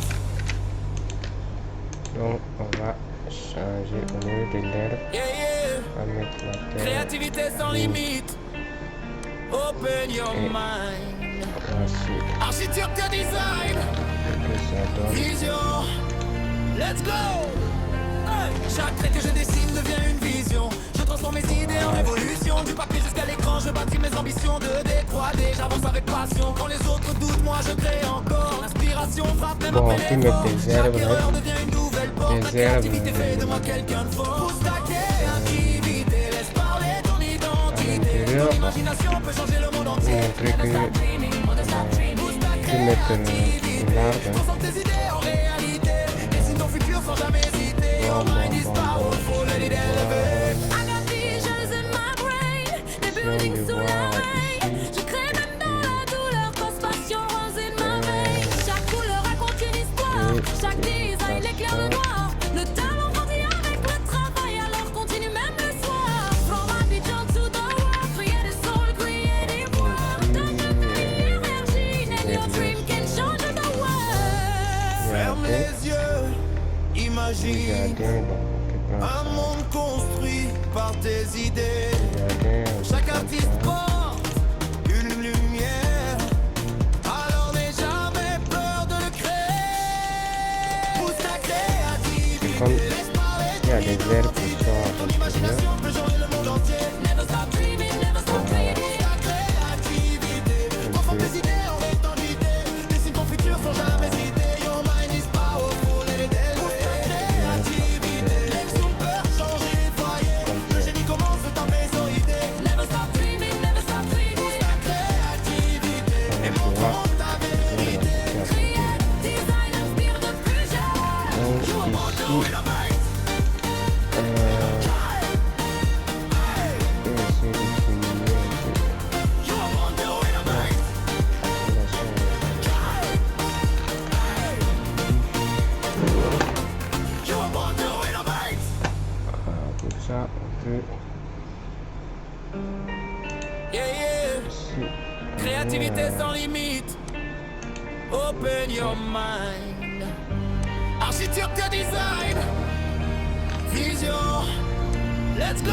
Donc on va changer au niveau de l'herbe, Yeah, yeah. on va mettre la terre, Créativité sans limite. Open your Et- mind. voici Architecture design. ce que ça donne. Vision. Let's go. Hey. Chaque trait que je dessine devient une vision. Je transforme mes idées en révolution. Du papier jusqu'à l'écran, je bâtis mes ambitions. 2D, 3D, j'avance avec passion. Quand les autres doutent, moi je crée encore. L'inspiration frappe même Bon, on après peut l'effort. mettre des herbes, Chaque hein. erreur devient une nouvelle porte. Des La herbes, créativité fait de moi quelqu'un de fort. Pousse ta créativité, laisse parler ton identité. l'intérieur, Ton imagination peut changer le monde entier. montrer que Pousse ta peut mettre l'arbre. transforme tes idées en réalité. Dessine ton futur sans jamais hésiter. Your mind is powerful, let it elevate. I got visions in my brain, des buildings sous la rain. Je crée même dans la douleur, cause passion runs in my veins. Chaque couleur raconte une histoire, chaque design éclaire le noir. Le talent grandit avec le travail, alors continue même le soir. From Abidjan to the world, créer des souls, créer des Imagine Jardin, bon, quelque part, un monde construit par tes idées. jardin, Chaque artiste porte une lumière. Alors n'aie jamais peur de le créer. Pousse ta créativité. comme Laisse parler il y a des verbes qui sont à ton l'intérieur, imagination peut changer le monde entier. Never stop dreaming, never stop dreaming. Pousse ta créativité. Transforme tes idées en étendité. Dessine ton futur sans jamais hésiter. Your mind is powerful, let it elevate. Créativité. Laisse ton peur changer les foyers. Le génie commence dans tes idées. Never stop dreaming, never stop dreaming. Pousse ta créativité. Et montre ta vérité. Créer, design, inspire de plus jeune. donc ici, je vais essayer de diminuer un peu pour ça, on peut Yeah, yeah. ici, Créativité sans limite. Open your mind. Architecture design. Vision. Let's go.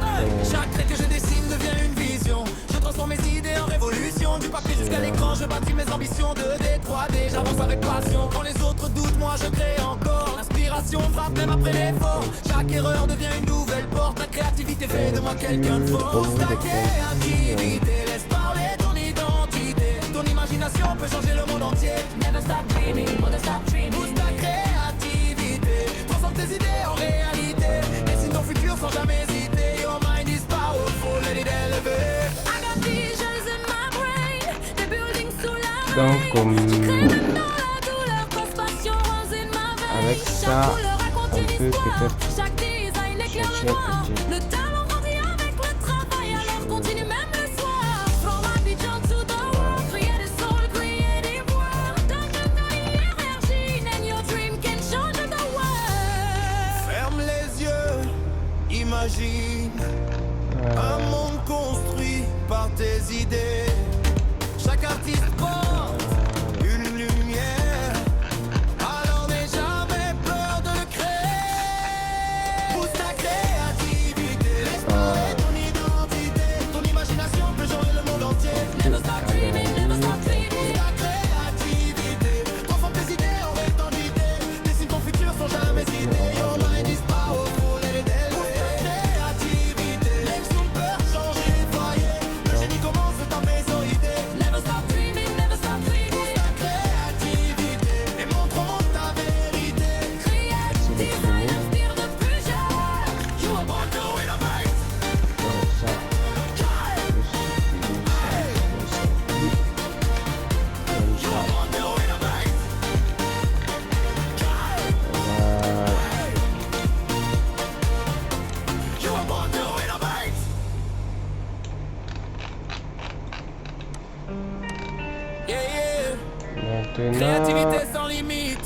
Hey. Chaque trait que je dessine devient une vision. Je transforme mes idées en révolution. Du papier jusqu'à l'écran, je bâtis mes ambitions. 2D, 3D, j'avance avec passion. Quand les autres doutent, moi je crée encore. L'inspiration frappe même après l'effort. Chaque erreur devient une nouvelle porte. La créativité fait de moi quelqu'un de fort. Pousse ta créativité, laisse parler ton identité. Ton imagination peut changer le monde entier. Never stop dreaming, never stop dreaming. Pousse ta créativité, transforme tes idées en réalité. Dessine ton futur sans jamais hésiter. Your mind is powerful, let it elevate. I got visions in my brain, des buildings sous la donc Crée même dans la douleur, cause passion runs in my veins. avec Chaque ça, couleur raconte on une peut histoire. peut-être Chaque design éclaire chercher le noir. un petit- Le talent grandit avec le travail, alors continue même le soir. From Abidjan to the world, create a soul, creative world. Donne de l'énergie, and your dream can change the world. Ferme les yeux, imagine un monde construit par tes idées. Chaque artiste porte une lumière. Alors n'aie jamais peur de le créer. Pousse ta créativité, laisse parler ton identité. Ton imagination peut changer le monde entier. Never stop dreaming, never stop dreaming. Pousse ta créativité, transforme tes idées en étendité. Dessine ton futur sans jamais hésiter. Your mind is powerful, let it elevate. Créativité, laisse ton peur changer les foyers. Le génie commence dans tes idées. Never stop dreaming, never stop dreaming. Pousse ta créativité et montre au monde ta vérité. Créer, design, inspire de plus jeune. You are born to innovate. donc ça, You are born to innovate. You are born to innovate. Yeah, yeah. maintenant, Créativité sans limite.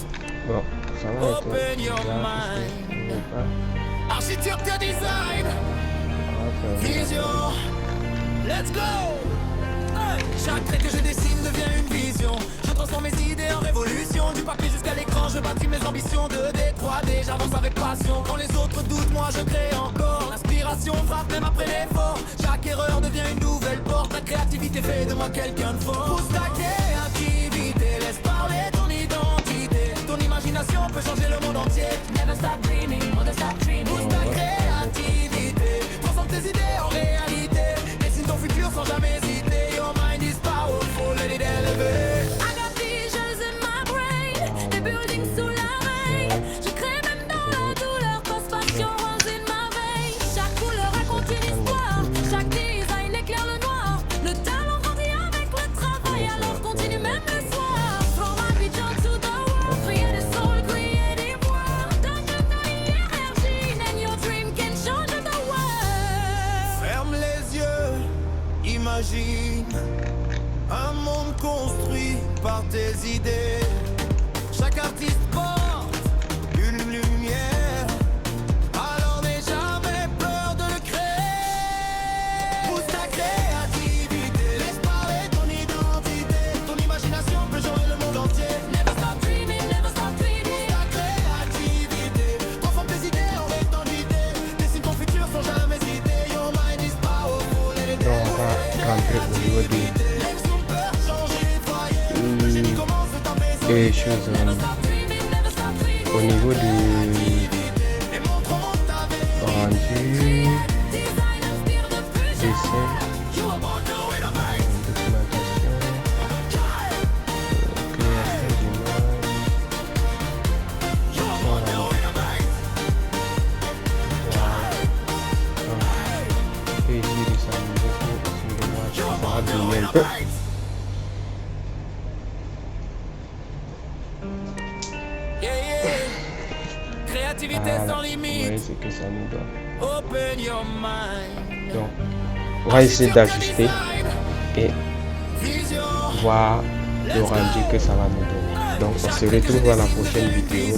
bon, ça va être Open your bizarre, mind. parce que je vais pas- Architecture design. on va faire- Vision. Let's go. Hey. Chaque trait que je dessine devient une vision. Je transforme mes idées en révolution. Du papier jusqu'à l'écran, je bâtis mes ambitions. 2D, 3D, j'avance avec passion. Quand les autres doutent, moi je crée encore. L'inspiration frappe même après l'effort. Chaque erreur devient une nouvelle porte. La créativité fait de moi quelqu'un de fort. Pousse ta créativité, laisse parler ton identité. Ton imagination peut changer le monde entier. Never stop dreaming, never stop dreaming. Pousse ta créativité, transforme tes idées en réalité. Dessine ton futur sans jamais hésiter. Your mind is powerful, let it elevate. I got visions in my brain, des buildings sous la rain. Je crée même dans la douleur, cause passion runs in my veins. Chaque couleur raconte une histoire, chaque design éclaire le noir. Le talent grandit avec le travail, alors continue même le soir. From Abidjan to the world, create a soul, creative world. Donne de l'énergie, and your dream can change the world. Ferme les yeux, imagine un monde construit par tes idées. Chaque artiste porte une lumière. Alors n'aie jamais peur de le créer. Pousse ta créativité, laisse parler ton identité. Ton imagination peut changer le monde entier. Never stop dreaming, never stop dreaming. Ta créativité. Et chose au niveau du rendu, dessin, documentation, création d'images, et ici les animations, excusez-moi, ça va briller un peu. Créativité sans Voilà, limite. oui, c'est que ça nous donne. Open your mind. Donc, on va essayer d'ajuster et Vision. voir le rendu que ça va nous donner. Donc, on se retrouve à la prochaine vidéo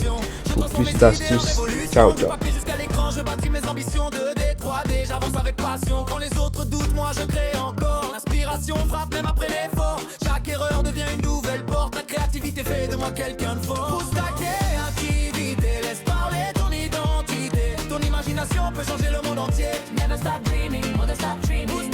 pour plus d'astuces. Ciao, ciao. Jusqu'à l'écran, je bâtis mes ambitions de D3D. J'avance avec passion. Quand les autres doutent, moi je crée encore. L'inspiration frappe même après l'effort. Chaque erreur devient une nouvelle porte. La créativité fait de moi quelqu'un de fort. Pousse ta créativité, laisse parler ton identité. Ton imagination peut changer le monde entier. Never stop dreaming, never stop dreaming.